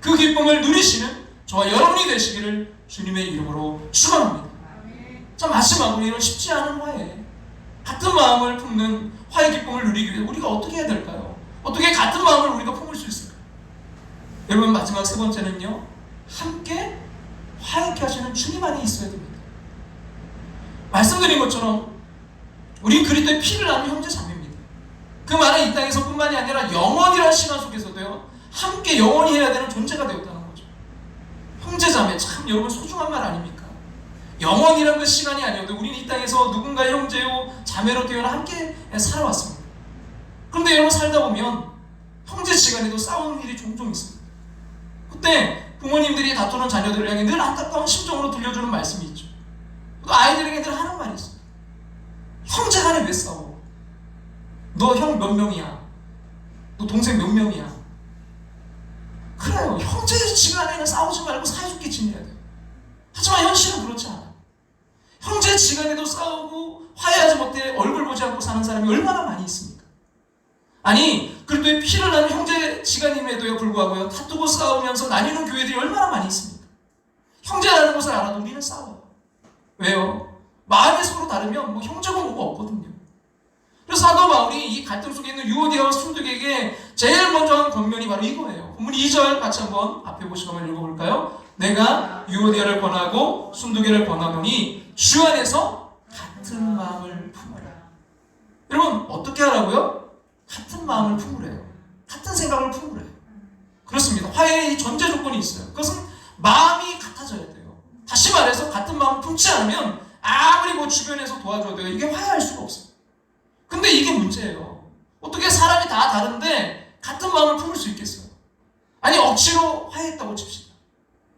그 기쁨을 누리시는 저와 여러분이 되시기를 주님의 이름으로 축원합니다. 자, 마지막으로 이런 쉽지 않은 화해, 같은 마음을 품는 화해 기쁨을 누리기 위해 우리가 어떻게 해야 될까요? 어떻게 같은 마음을 우리가 품을 수 있을까요? 여러분, 마지막 세 번째는요, 함께 화해케 하시는 주님 안에 있어야 됩니다. 말씀드린 것처럼 우린 그리스도의 피를 나눈 형제 자매입니다. 그 말은 이 땅에서 뿐만이 아니라 영원이라는 시간 속에서도요, 함께 영원히 해야 되는 존재가 되었다는 거죠. 형제 자매, 참 여러분 소중한 말 아닙니까? 영원이라는 그 시간이 아니어도 우리는 이 땅에서 누군가의 형제요 자매로 태어나 함께 살아왔습니다. 그런데 여러분 살다 보면 형제지간에도 싸우는 일이 종종 있습니다. 그때 부모님들이 다투는 자녀들을 향해 늘 안타까운 심정으로 들려주는 말씀이 있죠. 또 아이들에게 늘 하는 말이 있어요. 형제간에 왜 싸워? 너 형 몇 명이야? 너 동생 몇 명이야? 그래요. 형제지간에는 싸우지 말고 사이좋게 지내야 돼요. 하지만 현실은 그렇지 않아요. 형제지간에도 싸우고 화해하지 못해 얼굴 보지 않고 사는 사람이 얼마나 많이 있습니까? 아니, 그리스도의 피를 나는 형제지간임에도 불구하고요, 다투고 싸우면서 나뉘는 교회들이 얼마나 많이 있습니까? 형제라는 것을 알아도 우리는 싸워요. 왜요? 마음이 서로 다르면 뭐 형제고 뭐가 없거든요. 그래서 사도 바울이 이 갈등 속에 있는 유오디아와 순두계에게 제일 먼저 한 권면이 바로 이거예요. 본문 2절 같이 한번 앞에 보시고 한번 읽어볼까요? 내가 유오디아를 권하고 순두계를 권하노니 주 안에서 마음을 품으라. 여러분 어떻게 하라고요? 같은 마음을 품으래요. 같은 생각을 품으래요. 그렇습니다. 화해의 전제 조건이 있어요. 그것은 마음이 같아져야 돼요. 다시 말해서 같은 마음을 품지 않으면 아무리 뭐 주변에서 도와줘도 이게 화해할 수가 없어요. 근데 이게 문제예요. 어떻게 사람이 다 다른데 같은 마음을 품을 수 있겠어요? 아니 억지로 화해했다고 칩시다.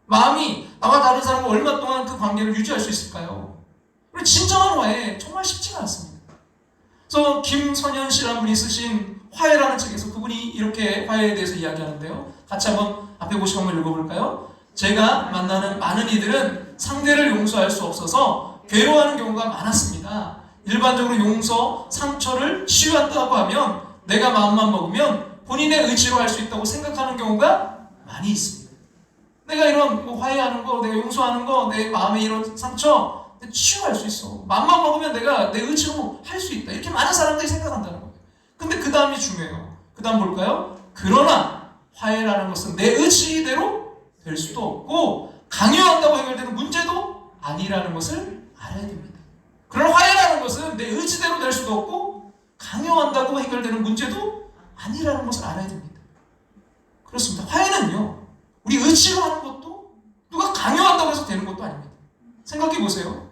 마음이 나와 다른 사람과 얼마 동안 그 관계를 유지할 수 있을까요? 그리고 진정한 화해 정말 쉽지가 않습니다. 그래서 김선현 씨라는 분이 쓰신 화해라는 책에서 그분이 이렇게 화해에 대해서 이야기하는데요. 같이 한번 앞에 보시고 한번 읽어볼까요? 제가 만나는 많은 이들은 상대를 용서할 수 없어서 괴로워하는 경우가 많았습니다. 일반적으로 용서, 상처를 치유한다고 하면 내가 마음만 먹으면 본인의 의지로 할 수 있다고 생각하는 경우가 많이 있습니다. 내가 이런 뭐 화해하는 거, 내가 용서하는 거, 내 마음의 이런 상처 치유할 수 있어. 마음만 먹으면 내가 내 의지로 할 수 있다. 이렇게 많은 사람들이 생각한다는 거예요. 근데 그 다음이 중요해요. 그 다음 볼까요? 그러나 화해라는 것은 내 의지대로 될 수도 없고 강요한다고 해결되는 문제도 아니라는 것을 알아야 됩니다. 그러나 화해라는 것은 내 의지대로 될 수도 없고 강요한다고 해결되는 문제도 아니라는 것을 알아야 됩니다. 그렇습니다. 화해는요, 우리 의지로 하는 것도 누가 강요한다고 해서 되는 것도 아닙니다. 생각해 보세요.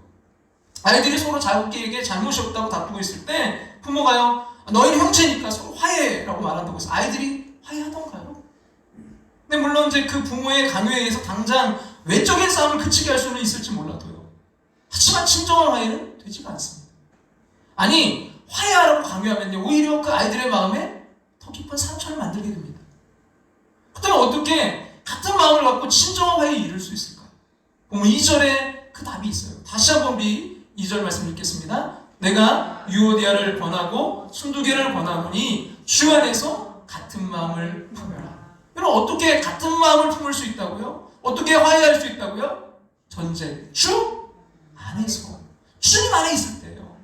아이들이 서로 자기에게 잘못이 없다고 다투고 있을 때 부모가요, 너희는 형제니까 서로 화해라고 말한다고 해서 아이들이 화해하던가요? 근데 물론 이제 그 부모의 강요에 의해서 당장 외적인 싸움을 그치게 할 수는 있을지 몰라도요. 하지만 진정한 화해는 되지가 않습니다. 아니, 화해하라고 강요하면요, 오히려 그 아이들의 마음에 더 깊은 상처를 만들게 됩니다. 그렇다면 어떻게 같은 마음을 갖고 진정한 화해에 이를 수 있을까요? 보면 2절에 그 답이 있어요. 다시 한번 우리 2절 말씀 읽겠습니다. 내가 유오디아를 권하고 순두개를 권하노니 주 안에서 같은 마음을 품으라. 여러분 어떻게 같은 마음을 품을 수 있다고요? 어떻게 화해할 수 있다고요? 전제 주 안에서, 주님 안에 있을 때예요.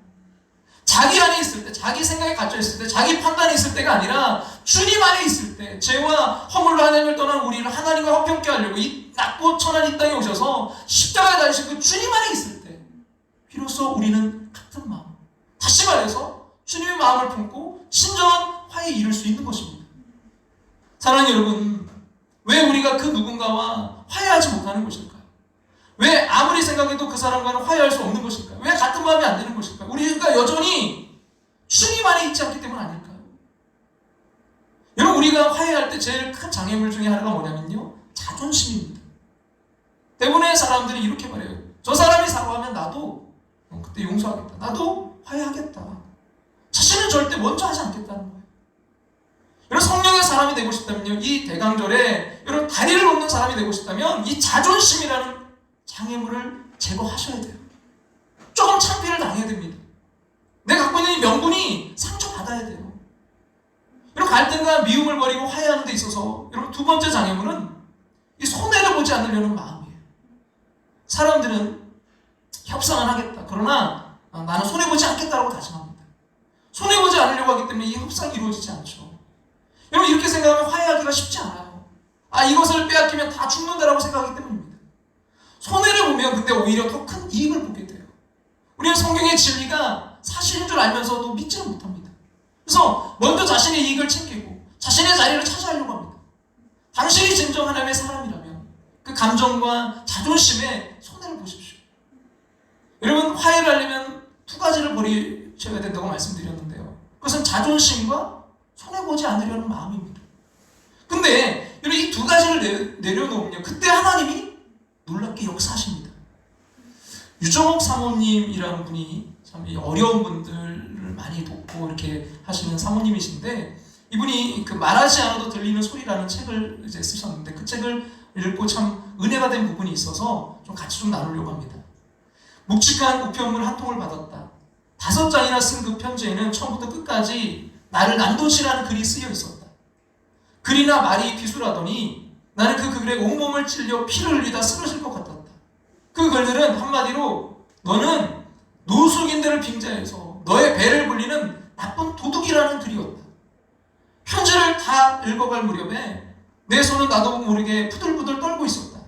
자기 안에 있을 때, 자기 생각에 갇혀 있을 때, 자기 판단이 있을 때가 아니라 주님 안에 있을 때, 죄와 허물로 하나님을 떠난 우리를 하나님과 화평케 하려고 이 낮고 천한 이 땅에 오셔서 십자가에 달리신 그 주님 안에 있을 때 비로소 우리는 같은 마음, 다시 말해서 주님의 마음을 품고 진정한 화해에 이룰 수 있는 것입니다. 사랑하는 여러분, 왜 우리가 그 누군가와 화해하지 못하는 것일까요? 왜 아무리 생각해도 그 사람과는 화해할 수 없는 것일까요? 왜 같은 마음이 안 되는 것일까요? 우리가 여전히 주님 안에 있지 않기 때문 아닐까요? 여러분, 우리가 화해할 때 제일 큰 장애물 중에 하나가 뭐냐면요, 자존심입니다. 대부분의 사람들이 이렇게 말해요. 저 사람이 사과하면 나도 그때 용서하겠다. 나도 화해하겠다. 자신은 절대 먼저 하지 않겠다는 거예요. 여러분, 성령의 사람이 되고 싶다면요, 이 대강절에 여러분 다리를 놓는 사람이 되고 싶다면 이 자존심이라는 장애물을 제거하셔야 돼요. 조금 창피를 당해야 됩니다. 내가 갖고 있는 이 명분이 상처받아야 돼요. 여러분, 갈등과 미움을 버리고 화해하는 데 있어서 여러분 두 번째 장애물은 이 손해를 보지 않으려는 마음이에요. 사람들은 협상을 하겠다. 그러나 나는 손해보지 않겠다라고 다짐합니다. 손해보지 않으려고 하기 때문에 이 협상이 이루어지지 않죠. 여러분, 이렇게 생각하면 화해하기가 쉽지 않아요. 이것을 빼앗기면 다 죽는다라고 생각하기 때문입니다. 손해를 보면 근데 오히려 더 큰 이익을 보게 돼요. 우리는 성경의 진리가 사실인 줄 알면서도 믿지는 못합니다. 그래서 먼저 자신의 이익을 챙기고 자신의 자리를 차지하려고 합니다. 당신이 진정 하나님의 사람이라면 그 감정과 자존심에 손해를 보십시오. 여러분, 화해를 하려면 두 가지를 버리셔야 된다고 말씀드렸는데요. 그것은 자존심과 손해보지 않으려는 마음입니다. 근데 여러분, 이 두 가지를 내려놓으면요, 그때 하나님이 놀랍게 역사하십니다. 유정옥 사모님이라는 분이 참 어려운 분들을 많이 돕고 이렇게 하시는 사모님이신데, 이분이 그 말하지 않아도 들리는 소리라는 책을 이제 쓰셨는데 그 책을 읽고 참 은혜가 된 부분이 있어서 좀 같이 좀 나누려고 합니다. 묵직한 우편물 한 통을 받았다. 5장이나 쓴 그 편지에는 처음부터 끝까지 나를 난도질하는 글이 쓰여 있었다. 글이나 말이 비술하더니 나는 그 글에 온몸을 찔려 피를 흘리다 쓰러질 것 같았다. 그 글들은 한마디로 너는 노숙인들을 빙자해서 너의 배를 불리는 나쁜 도둑이라는 글이었다. 편지를 다 읽어갈 무렵에 내 손은 나도 모르게 부들부들 떨고 있었다.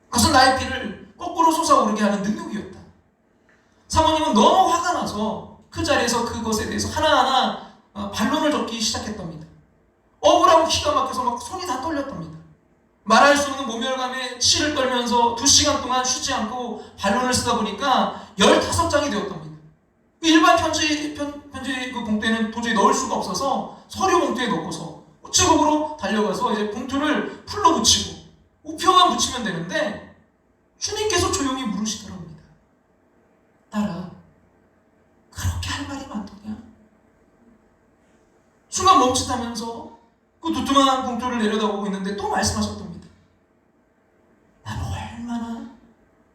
그것은 나의 피를 거꾸로 솟아오르게 하는 능력이었다. 사모님은 너무 화가 나서 그 자리에서 그것에 대해서 하나하나 반론을 적기 시작했답니다. 억울하고 기가 막혀서 막 손이 다 떨렸답니다. 말할 수 없는 모멸감에 치를 떨면서 2시간 동안 쉬지 않고 반론을 쓰다 보니까 15장이 되었답니다. 일반 편지 그 봉투에는 도저히 넣을 수가 없어서 서류 봉투에 넣고서 우체국으로 달려가서 이제 봉투를 풀로 붙이고 우표만 붙이면 되는데 주님께서 조용히 물으시더랍니다. 딸아, 그렇게 할 말이 많더냐? 순간 멈칫하면서 그 두툼한 봉투를 내려다보고 있는데 또 말씀하셨답니다. 나는 얼마나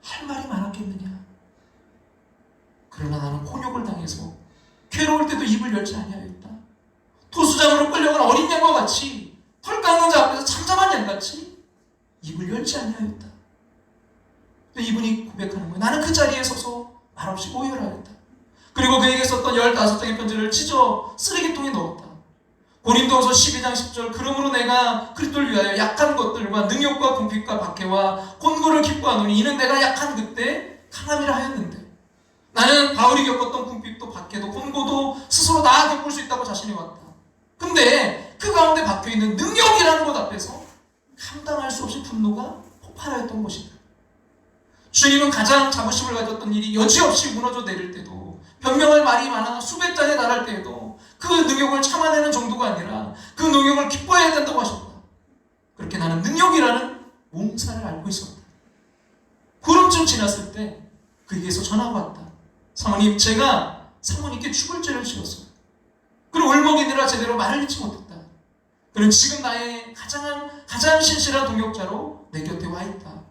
할 말이 많았겠느냐. 그러나 나는 혼욕을 당해서 괴로울 때도 입을 열지 아니하였다. 토수장으로 끌려간 어린 양과 같이 털 깎는 자 앞에서 잠잠한 양같이 입을 열지 아니하였다. 이분이 고백하는 거예요. 나는 그 자리에 서서 말없이 오열하였다. 그리고 그에게 썼던 15장의 편지를 찢어 쓰레기통에 넣었다. 고린도후서 12장 10절 그러므로 내가 그리스도를 위하여 약한 것들과 능욕과 궁핍과 박해와 곤고를 기뻐하노니 이는 내가 약한 그때 강함이라 하였는데 나는 바울이 겪었던 궁핍도 박해도 곤고도 스스로 다 겪을 수 있다고 자신해 왔다. 근데 그 가운데 박혀있는 능력이라는 것 앞에서 감당할 수 없이 분노가 폭발하였던 것이다. 주님은 가장 자부심을 가졌던 일이 여지없이 무너져 내릴 때도 변명할 말이 많아 수백 장에 달할 때에도 그 능력을 참아내는 정도가 아니라 그 능력을 기뻐해야 된다고 하셨다. 그렇게 나는 능력이라는 몸살을 앓고 있었다. 보름쯤 지났을 때 그에게서 전화가 왔다. 사모님, 제가 사모님께 죽을 죄를 지었어요. 그리고 울먹이느라 제대로 말을 잊지 못했다. 그는 지금 나의 가장 신실한 동역자로 내 곁에 와 있다.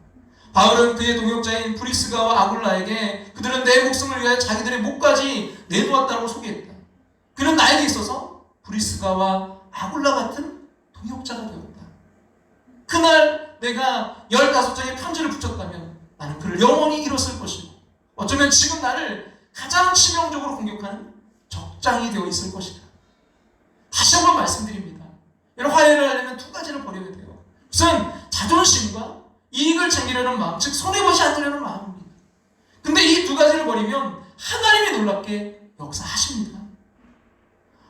바울은 그의 동역자인 브리스가와 아굴라에게 그들은 내 목숨을 위하여 자기들의 목까지 내놓았다고 소개했다. 그는 나에게 있어서 브리스가와 아굴라 같은 동역자가 되었다. 그날 내가 15장의 편지를 붙였다면 나는 그를 영원히 잃었을 것이고 어쩌면 지금 나를 가장 치명적으로 공격하는 적장이 되어 있을 것이다. 다시 한번 말씀드립니다. 이런 화해를 하려면 2가지를 버려야 돼요. 우선 자존심과 이익을 챙기려는 마음, 즉 손해보지 않으려는 마음입니다. 근데 이 2가지를 버리면 하나님이 놀랍게 역사하십니다.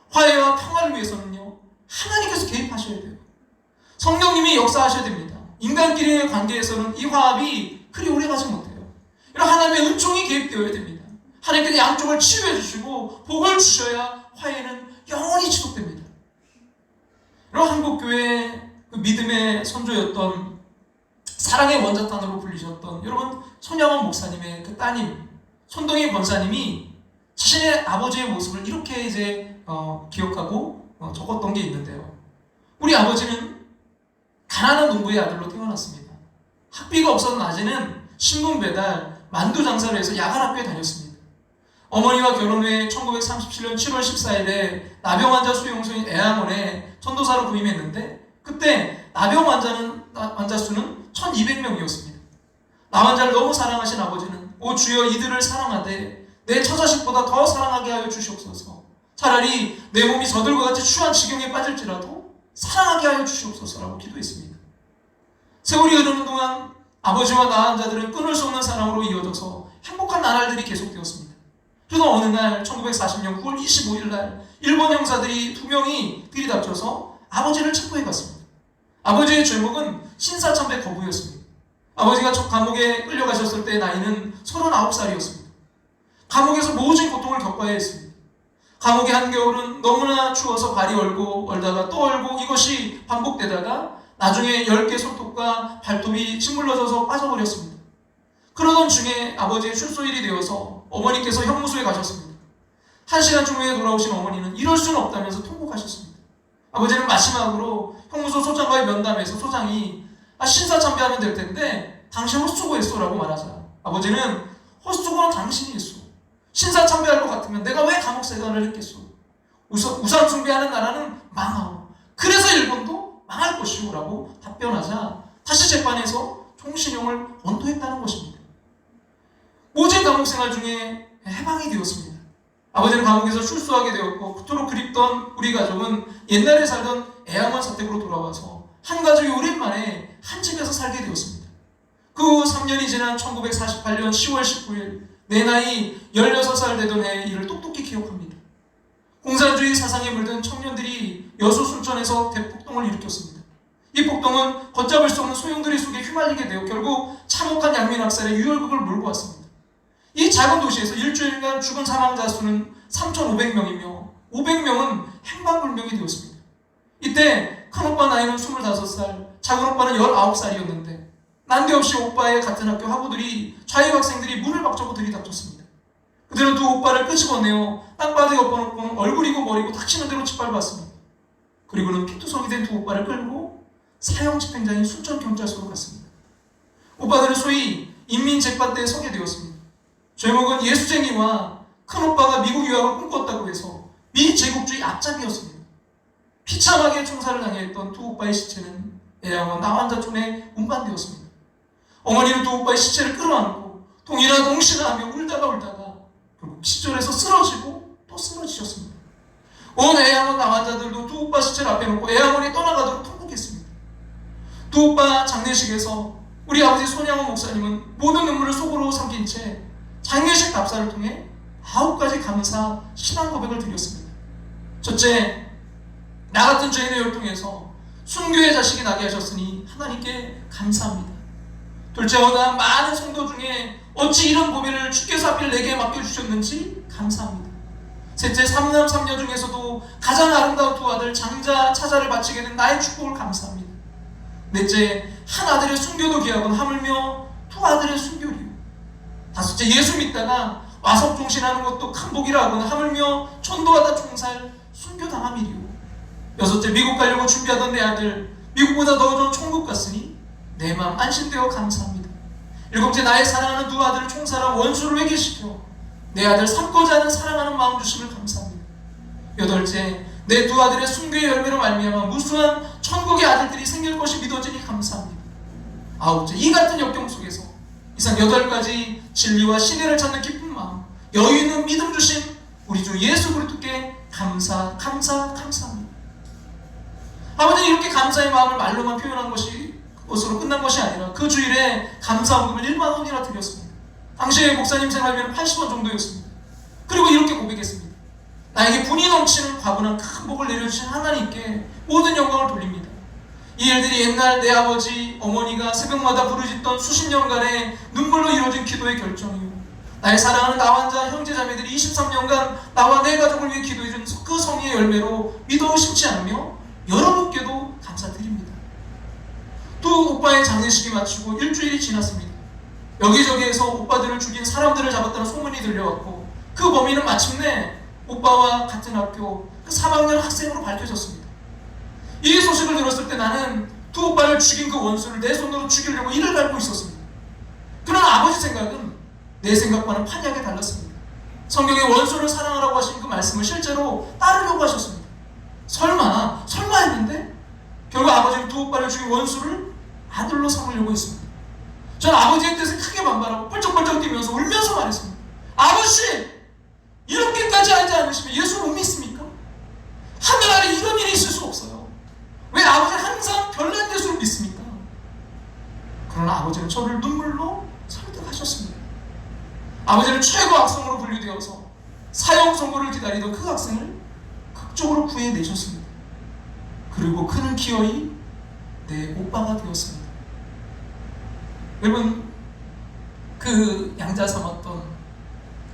화해와 평화를 위해서는요, 하나님께서 개입하셔야 돼요. 성령님이 역사하셔야 됩니다. 인간끼리의 관계에서는 이 화합이 그리 오래가지 못해요. 이런 하나님의 은총이 개입되어야 됩니다. 하나님께서 양쪽을 치유해 주시고 복을 주셔야 화해는 영원히 지속됩니다. 이런 한국교회 그 믿음의 선조였던 사랑의 원자탄으로 불리셨던 여러분 손양원 목사님의 그 따님 손동희 권사님이 자신의 아버지의 모습을 이렇게 이제 기억하고 적었던 게 있는데요. 우리 아버지는 가난한 농부의 아들로 태어났습니다. 학비가 없었던 낮에는 신문 배달, 만두 장사를 해서 야간 학교에 다녔습니다. 어머니와 결혼 후에 1937년 7월 14일에 나병 환자 수용소인 애양원에 전도사로 부임했는데 그때 나병 환자 수는 1200명이었습니다. 나 환자를 너무 사랑하신 아버지는 오 주여 이들을 사랑하되 내 처자식보다 더 사랑하게 하여 주시옵소서. 차라리 내 몸이 저들과 같이 추한 지경에 빠질지라도 사랑하게 하여 주시옵소서라고 기도했습니다. 세월이 흐르는 동안 아버지와 나 환자들은 끊을 수 없는 사랑으로 이어져서 행복한 나날들이 계속되었습니다. 그러다 어느 날 1940년 9월 25일 날 일본 형사들이 2명이 들이닥쳐서 아버지를 체포해 갔습니다. 아버지의 죄목은 신사참배 거부였습니다. 아버지가 첫 감옥에 끌려가셨을 때 나이는 39살이었습니다. 감옥에서 모진 고통을 겪어야 했습니다. 감옥의 한겨울은 너무나 추워서 발이 얼다가 또 얼고 이것이 반복되다가 나중에 10개 손톱과 발톱이 짓물러져서 빠져버렸습니다. 그러던 중에 아버지의 출소일이 되어서 어머니께서 형무소에 가셨습니다. 1시간쯤 후에 돌아오신 어머니는 이럴 수는 없다면서 통곡하셨습니다. 아버지는 마지막으로 형무소 소장과의 면담에서 소장이 신사참배하면 될 텐데 당신 헛수고했어 라고 말하자 아버지는 헛수고는 당신이 했어. 신사참배할 것 같으면 내가 왜 감옥 생활을 했겠소. 우상 숭배하는 나라는 망하오. 그래서 일본도 망할 것이오 라고 답변하자 다시 재판에서 총신형을 언도했다는 것입니다. 모진 감옥 생활 중에 해방이 되었습니다. 아버지는 감옥에서 출소하게 되었고 그토록 그립던 우리 가족은 옛날에 살던 애양원 사택으로 돌아와서 한 가족이 오랜만에 한 집에서 살게 되었습니다. 그 후 3년이 지난 1948년 10월 19일 내 나이 16살 되던 해의 일을 똑똑히 기억합니다. 공산주의 사상에 물든 청년들이 여수 순천에서 대폭동을 일으켰습니다. 이 폭동은 걷잡을 수 없는 소용돌이 속에 휘말리게 되어 결국 참혹한 양민학살의 유혈극을 몰고 왔습니다. 이 작은 도시에서 일주일간 죽은 사망자 수는 3,500명이며 500명은 행방불명이 되었습니다. 이때 큰오빠 나이는 25살, 작은오빠는 19살이었는데 난데없이 오빠의 같은 학교 학우들이 자유학생들이 문을 박차고 들이닥쳤습니다. 그들은 두 오빠를 끄집어내어 땅바닥에 엎어놓고는 얼굴이고 머리고 닥치는 대로 짓밟았습니다. 그리고는 피투성이 된 두 오빠를 끌고 사형집행장인 순천경찰서로 갔습니다. 오빠들은 소위 인민재판대에 서게 되었습니다. 제목은 예수쟁이와 큰오빠가 미국 유학을 꿈꿨다고 해서 미제국주의 앞잡이였습니다. 비참하게 총살을 당했던 두 오빠의 시체는 애양원 나환자촌에 운반되었습니다. 어머니는 두 오빠의 시체를 끌어안고 동이나 동시나 하며 울다가 결국 시절에서 쓰러지고 또 쓰러지셨습니다. 온 애양원 나환자들도 두 오빠 시체를 앞에 놓고 애양원에 떠나가도록 통곡했습니다. 두 오빠 장례식에서 우리 아버지 손양호 목사님은 모든 눈물을 속으로 삼킨 채 장례식 답사를 통해 9가지 감사 신앙 고백을 드렸습니다. 첫째, 나 같은 죄인의 혈통에서 순교의 자식이 나게 하셨으니 하나님께 감사합니다. 둘째보다 많은 성도 중에 어찌 이런 보배를 주께서 하필 내게 맡겨주셨는지 감사합니다. 셋째, 삼남 삼녀 중에서도 가장 아름다운 두 아들 장자 차자를 바치게 된 나의 축복을 감사합니다. 넷째, 한 아들의 순교도 귀하건 하물며 두 아들의 순교리요. 다섯째, 예수 믿다가 와석종신하는 것도 큰 복이라 하거나 하물며 전도하다 총살 순교당함이리요. 여섯째, 미국 가려고 준비하던 내 아들 미국보다 더 좋은 천국 갔으니 내 마음 안심되어 감사합니다. 일곱째, 나의 사랑하는 두 아들을 총살한 원수를 회개시켜 내 아들 삼고자 하는 사랑하는 마음 주심을 감사합니다. 여덟째, 내 두 아들의 순교의 열매로 말미암아 무수한 천국의 아들들이 생길 것이 믿어지니 감사합니다. 아홉째, 이 같은 역경 속에서 이상 8가지 진리와 신뢰를 찾는 기쁜 마음, 여유 있는 믿음 주신 우리 주 예수 그리스도께 감사합니다. 아버지는 이렇게 감사의 마음을 말로만 표현한 것으로 끝난 것이 아니라 그 주일에 감사헌금을 1만 원이나 드렸습니다. 당시에 목사님 생활비는 80원 정도였습니다. 그리고 이렇게 고백했습니다. 나에게 분이 넘치는 과분한 큰 복을 내려주신 하나님께 모든 영광을 돌립니다. 이 일들이 옛날 내 아버지, 어머니가 새벽마다 부르짖던 수십 년간의 눈물로 이루어진 기도의 결정이요, 나의 사랑하는 나환자 형제자매들이 23년간 나와 내 가족을 위해 기도해준 그 성의의 열매로 믿어 의심치 않으며 여러분께도 감사드립니다. 또 오빠의 장례식이 마치고 일주일이 지났습니다. 여기저기에서 오빠들을 죽인 사람들을 잡았다는 소문이 들려왔고 그 범인은 마침내 오빠와 같은 학교 그 3학년 학생으로 밝혀졌습니다. 이 소식을 들었을 때 나는 두 오빠를 죽인 그 원수를 내 손으로 죽이려고 이를 갈고 있었습니다. 그러나 아버지 생각은 내 생각과는 판이하게 달랐습니다. 성경에 원수를 사랑하라고 하신 그 말씀을 실제로 따르려고 하셨습니다. 설마 했는데 결국 아버지는 두 오빠를 죽인 원수를 아들로 삼으려고 했습니다. 저는 아버지의 뜻에 크게 반발하고 펄쩍펄쩍 뛰면서 울면서 말했습니다. 아버지! 이렇게까지 하지 않으시면 예수 못 믿습니까? 하늘 아래 이런 일이 있을 수 없어요. 왜 아버지는 항상 별난 예수를 믿습니까? 그러나 아버지는 저를 눈물로 설득하셨습니다. 아버지는 최고 학생으로 분류되어서 사형 선고를 기다리던 그 학생을 극적으로 구해내셨습니다. 그리고 그는 기어이 내 오빠가 되었습니다. 여러분, 그 양자 삼았던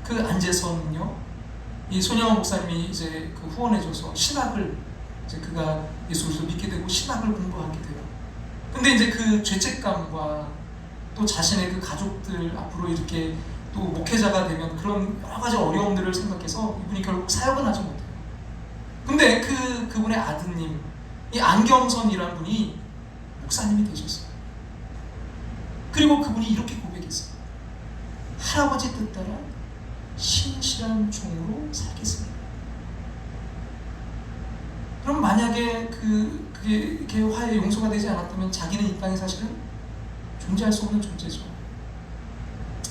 그 안재선은요, 이 손양호 목사님이 이제 그 후원해줘서 신학을 이제 그가 예수를 믿게 되고 신학을 공부하게 돼요. 근데 이제 그 죄책감과 또 자신의 그 가족들 앞으로 이렇게 또 목회자가 되면 그런 여러 가지 어려움들을 생각해서 이분이 결국 사역은 하지 못해요. 근데 그분의 아드님, 이 안경선이라는 분이 목사님이 되셨어요. 그리고 그분이 이렇게 고백했어요. 할아버지 뜻 따라 신실한 종으로 살겠습니다. 그럼 만약에 그게 화해 용서가 되지 않았다면 자기는 이 땅에 사실은 존재할 수 없는 존재죠.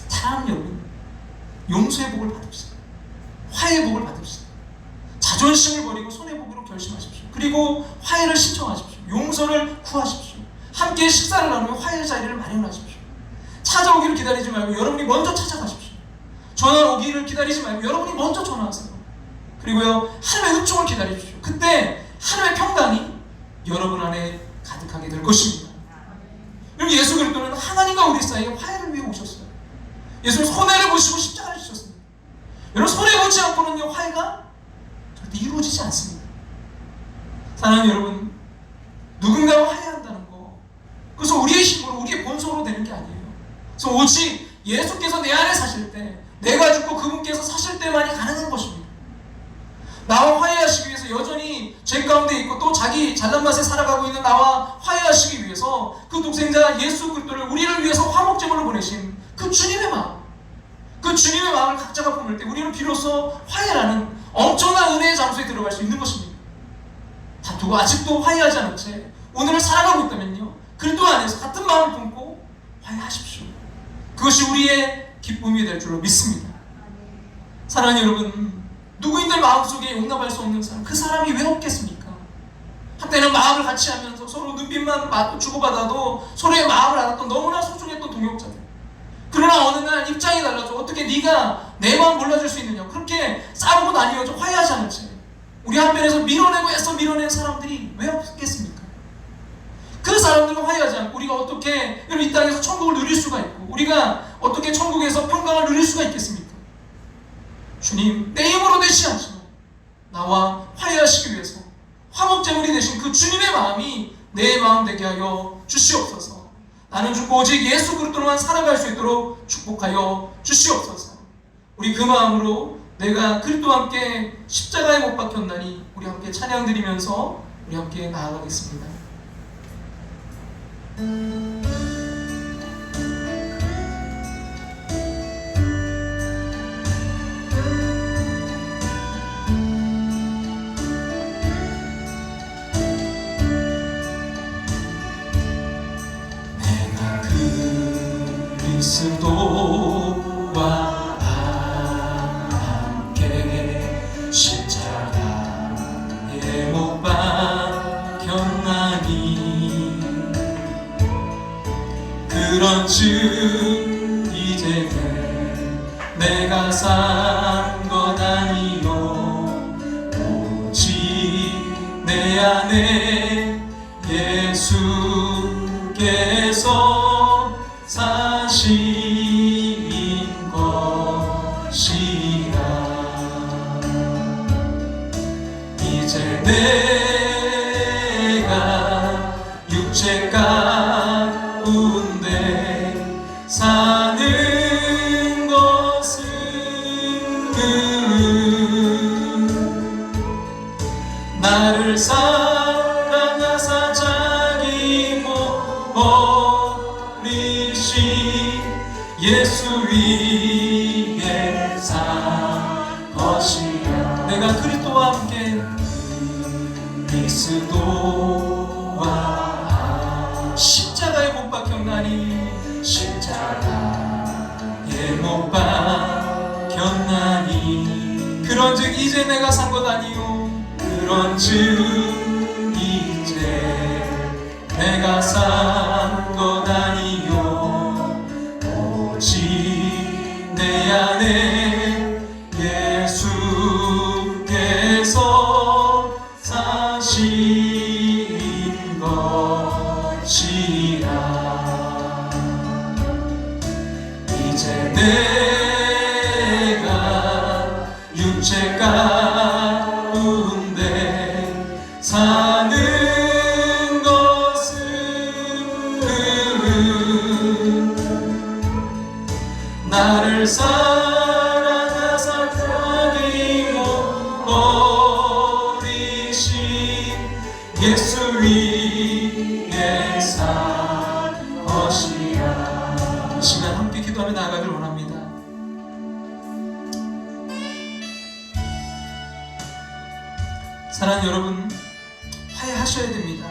사랑하는 여러분, 용서의 복을 받읍시다. 화해의 복을 받읍시다. 자존심을 버리고 손해보기로 결심하십시오. 그리고 화해를 신청하십시오. 용서를 구하십시오. 함께 식사를 나누며 화해의 자리를 마련하십시오. 찾아오기를 기다리지 말고 여러분이 먼저 찾아가십시오. 전화 오기를 기다리지 말고 여러분이 먼저 전화하세요. 그리고요, 하나님의 은총을 기다려주십시오. 그때 하나님의 평강이 여러분 안에 가득하게 될 것입니다. 그럼 예수 그리스도는 하나님과 우리 사이에 화해를 위해 오셨어요. 예수는 손해를 보시고 십자가를 지셨습니다. 여러분, 손해 보지 않고는요, 화해가 절대 이루어지지 않습니다. 사랑하는 여러분, 누군가와 화해한다는 거, 그래서 우리의 힘으로, 우리의 본성으로 되는 게 아니에요. 그래서 오직 예수께서 내 안에 사실 때, 내가 죽고 그분께서 사실 때만이 가능한 것입니다. 나와 화해하시기 위해서 여전히 죄 가운데 있고 또 자기 잘난 맛에 살아가고 있는 나와 화해하시기 위해서 그 독생자 예수 그리스도를 우리를 위해서 화목제물로 보내신 그 주님의 마음, 그 주님의 마음을 각자가 품을 때 우리는 비로소 화해라는 엄청난 은혜의 장소에 들어갈 수 있는 것입니다. 다투고 아직도 화해하지 않은 채 오늘을 살아가고 있다면요, 그리스도 안에서 같은 마음을 품고 화해하십시오. 그것이 우리의 기쁨이 될 줄로 믿습니다. 사랑하는 여러분, 누구인들 마음속에 용납할 수 없는 사람, 그 사람이 왜 없겠습니까? 한때는 마음을 같이 하면서 서로 눈빛만 주고받아도 서로의 마음을 알았던 너무나 소중했던 동역자들. 그러나 어느 날 입장이 달라져 어떻게 네가 내 마음 몰라줄 수 있느냐, 그렇게 싸우고 나뉘어져 화해하지 않은 채 우리 한편에서 밀어내고 애써 밀어낸 사람들이 왜 없겠습니까? 그 사람들과 화해하지 않고 우리가 어떻게 이 땅에서 천국을 누릴 수가 있고 우리가 어떻게 천국에서 평강을 누릴 수가 있겠습니까? 주님, 내 힘으로 되시지 않지만 나와 화해하시기 위해서 화목제물이 되신 그 주님의 마음이 내 마음 되게 하여 주시옵소서. 나는 죽고 오직 예수 그리스도로만 살아갈 수 있도록 축복하여 주시옵소서. 우리 그 마음으로 내가 그리스도와 함께 십자가에 못 박혔나니 우리 함께 찬양 드리면서 우리 함께 나아가겠습니다. 그리스도와 함께 십자가에 못 박혔나니 그런즉 이제는 내가 산 것 아니요 오직 내 안에 예수께서 사신 것이라. 이제 내가 육체 가운데 사는 것은 나를 사랑하사 자기 버리신 예수 위에 산 것이야. 내가 그리스도와 함께 그리스도와 십자가에 못 박혔나니 십자가에 못 박혔나니 그런즉 이제 내가 산 것 아니요 그런즉 이제 내가 산 것 아니요 오직 내 안에 예수께서 사신 것이라. 이제 내가 육체 가운데 사는 것은 나를 사랑하사 자기 버리신 예수 위에 산 것이야. 이 시간 함께 기도하며 나아가길 원합니다. 사랑하는 여러분, 화해하셔야 됩니다.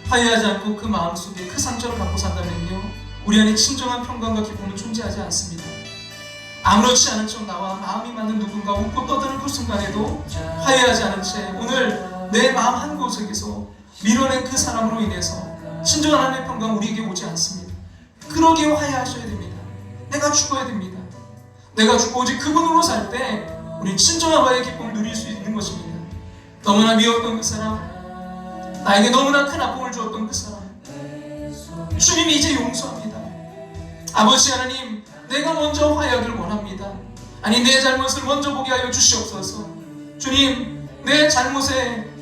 화해하지 않고 그 마음속에 그 상처를 갖고 산다면요, 우리 안에 진정한 평강과 기쁨은 존재하지 않습니다. 아무렇지 않은 척 나와 마음이 맞는 누군가 웃고 떠드는 그 순간에도 화해하지 않은 채 오늘 내 마음 한 곳에서 밀어낸 그 사람으로 인해서 진정한 하나님의 평강 우리에게 오지 않습니다. 그러기에 화해하셔야 됩니다. 내가 죽어야 됩니다. 내가 죽고 오직 그분으로 살 때 우리 진정한 화해의 기쁨을 누릴 수 있는 것입니다. 너무나 미웠던 그 사람, 나에게 너무나 큰 아픔을 주었던 그 사람, 주님이 이제 용서합니다. 아버지 하나님, 내가 먼저 화해하기를 원합니다. 아니, 내 잘못을 먼저 보게 하여 주시옵소서. 주님, 내 잘못을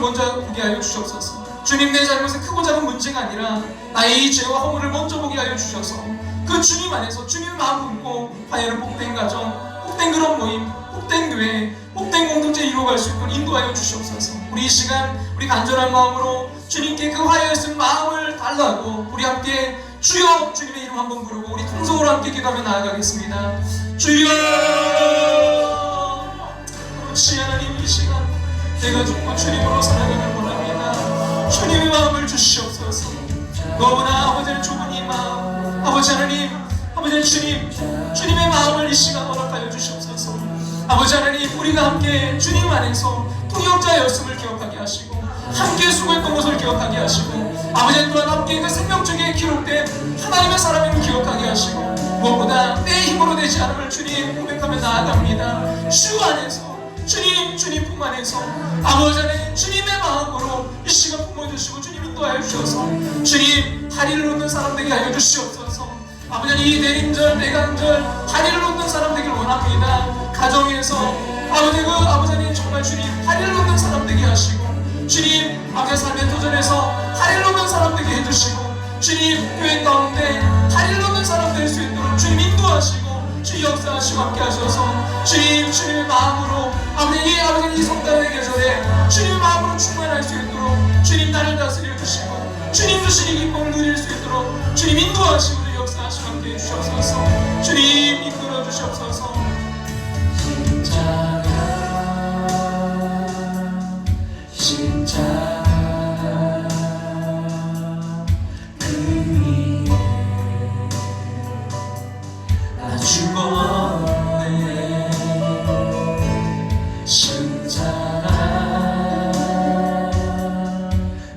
먼저 보게 하여 주시옵소서. 주님, 내 잘못은 크고 작은 문제가 아니라 나의 이 죄와 허물을 먼저 보게 하여 주셔서 그 주님 안에서 주님의 마음 품고 화해는 복된 가정, 복된 그런 모임, 복된 교회, 복된 공동체 이루어갈 수 있도록 인도하여 주시옵소서. 우리 이 시간 우리 간절한 마음으로 주님께 그 화해했을 마음을 달라고 우리 함께 주여, 주님의 이름 한번 부르고 우리 통성으로 함께 기도하며 나아가겠습니다. 주여, 그렇지 하나님, 이 시간 내가 죽고 주님으로 살아가길 원합니다. 주님의 마음을 주시옵소서. 너무나 아버지의 좁은 이 마음, 아버지 하나님, 아버지 주님의 마음을 이 시간 허락하여 주시옵소서. 아버지 하나님, 우리가 함께 주님 안에서 통역자였음을 기억하게 하시고 함께 수고했던 것을 기억하게 하시고 아버지 또한 함께 그 생명책에 기록된 하나님의 사람임을 기억하게 하시고 무엇보다 내 힘으로 되지 않음을 주님 고백하며 나아갑니다. 주 안에서 주님 품 안에서 아버지 하나님 주님의 마음으로 이 시간 품어주시고 주님 인도하여 주셔서 주님 다리를 놓는 사람 되게 하여 주시옵소서. 아버지 하나님, 이 내림절 내간절 다리를 놓는 사람 되길 원합니다. 가정에서 아버지 하나님 정말 주님 다리를 놓는 사람 되게 하시고 주님 아버지 삶의 도전에서 다리를 놓는 사람 되게 해주시고 주님 교회 가운데 다리를 놓는 사람 될 수 있도록 주님 인도하시고 주님 역사하시고 함께 하셔서 주님의 마음으로 아버지 이 성탄의 계절에 주님의 마음으로 충만할 수 있도록 주님 나를 다스려 주시고 주님 주시니 기쁨을 누릴 수 있도록 주님 인도하시고 주님 역사하시고 함께 해주시옵소서. 주님 이끌어 주시옵소서. 십자가 그 위에 나 죽었네. 십자가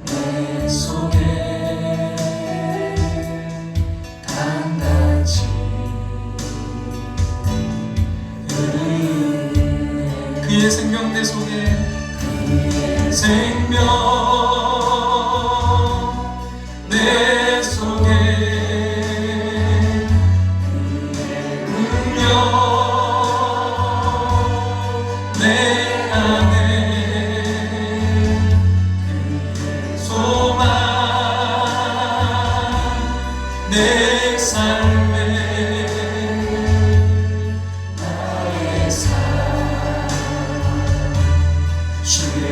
내 속에 강같이 그의 생명 내 속에 생명 내 속에 능력 내 안에 소망 내 삶에 나의 삶 주의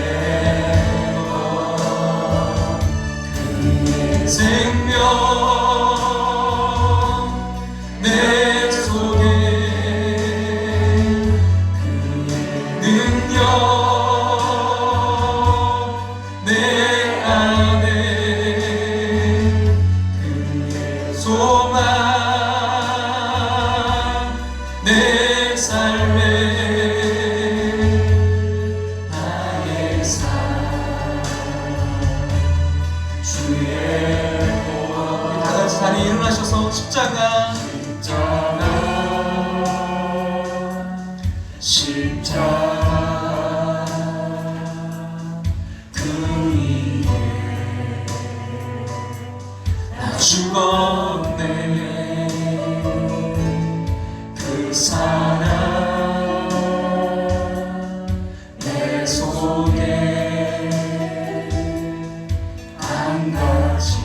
생명 내 속에 능력 내 안에 소망 내 삶에 나의 삶 주의 다리 일어나셔서 십자가 그 위에 나 죽었네. 그 사랑 내 속에 강같이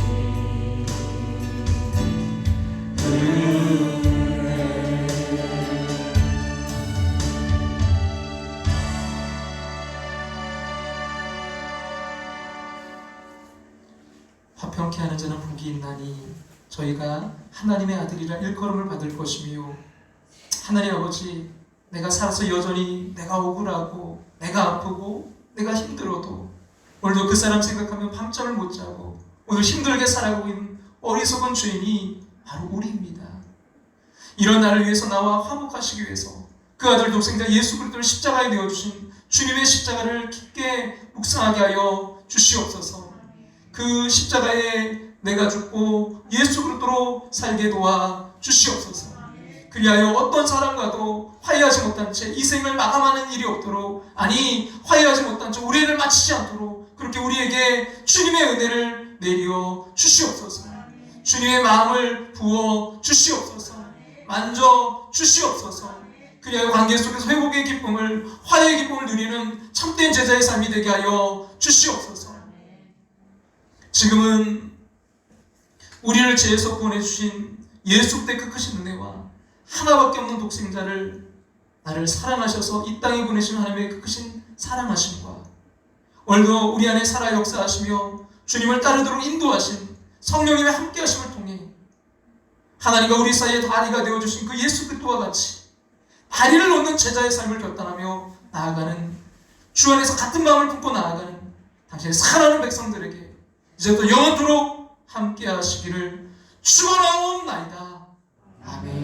화평케 하는 자는 복이 있나니 저희가 하나님의 아들이라 일컬음을 받을 것이며 하나님 아버지, 내가 살아서 여전히 내가 억울하고 내가 아프고 내가 힘들어도 오늘도 그 사람 생각하면 밤잠을 못 자고 오늘 힘들게 살아가고 있는 어리석은 죄인이 바로 우리입니다. 이런 나를 위해서 나와 화목하시기 위해서 그 아들 독생자 예수 그리스도를 십자가에 내어주신 주님의 십자가를 깊게 묵상하게 하여 주시옵소서. 그 십자가에 내가 죽고 예수 그리스도로 살게 도와 주시옵소서. 그리하여 어떤 사람과도 화해하지 못한 채 이 생을 마감하는 일이 없도록, 아니 화해하지 못한 채 우리를 마치지 않도록 그렇게 우리에게 주님의 은혜를 내려 주시옵소서. 주님의 마음을 부어 주시옵소서. 만져 주시옵소서. 그리하여 관계 속에서 회복의 기쁨을, 화해의 기쁨을 누리는 참된 제자의 삶이 되게 하여 주시옵소서. 지금은 우리를 죄에서 구원해주신 예수 그리스도의 그 크신 은혜와 하나밖에 없는 독생자를 나를 사랑하셔서 이 땅에 보내신 하나님의 그 크신 사랑하심과 오늘도 우리 안에 살아 역사하시며 주님을 따르도록 인도하신 성령님의 함께하심을 통해 하나님과 우리 사이에 다리가 되어주신 그 예수 그리스도와 같이 다리를 놓는 제자의 삶을 결단하며 나아가는, 주 안에서 같은 마음을 품고 나아가는 당신의 사랑하는 백성들에게 이제부터 영원토록 함께하시기를 축원하옵나이다. 아멘.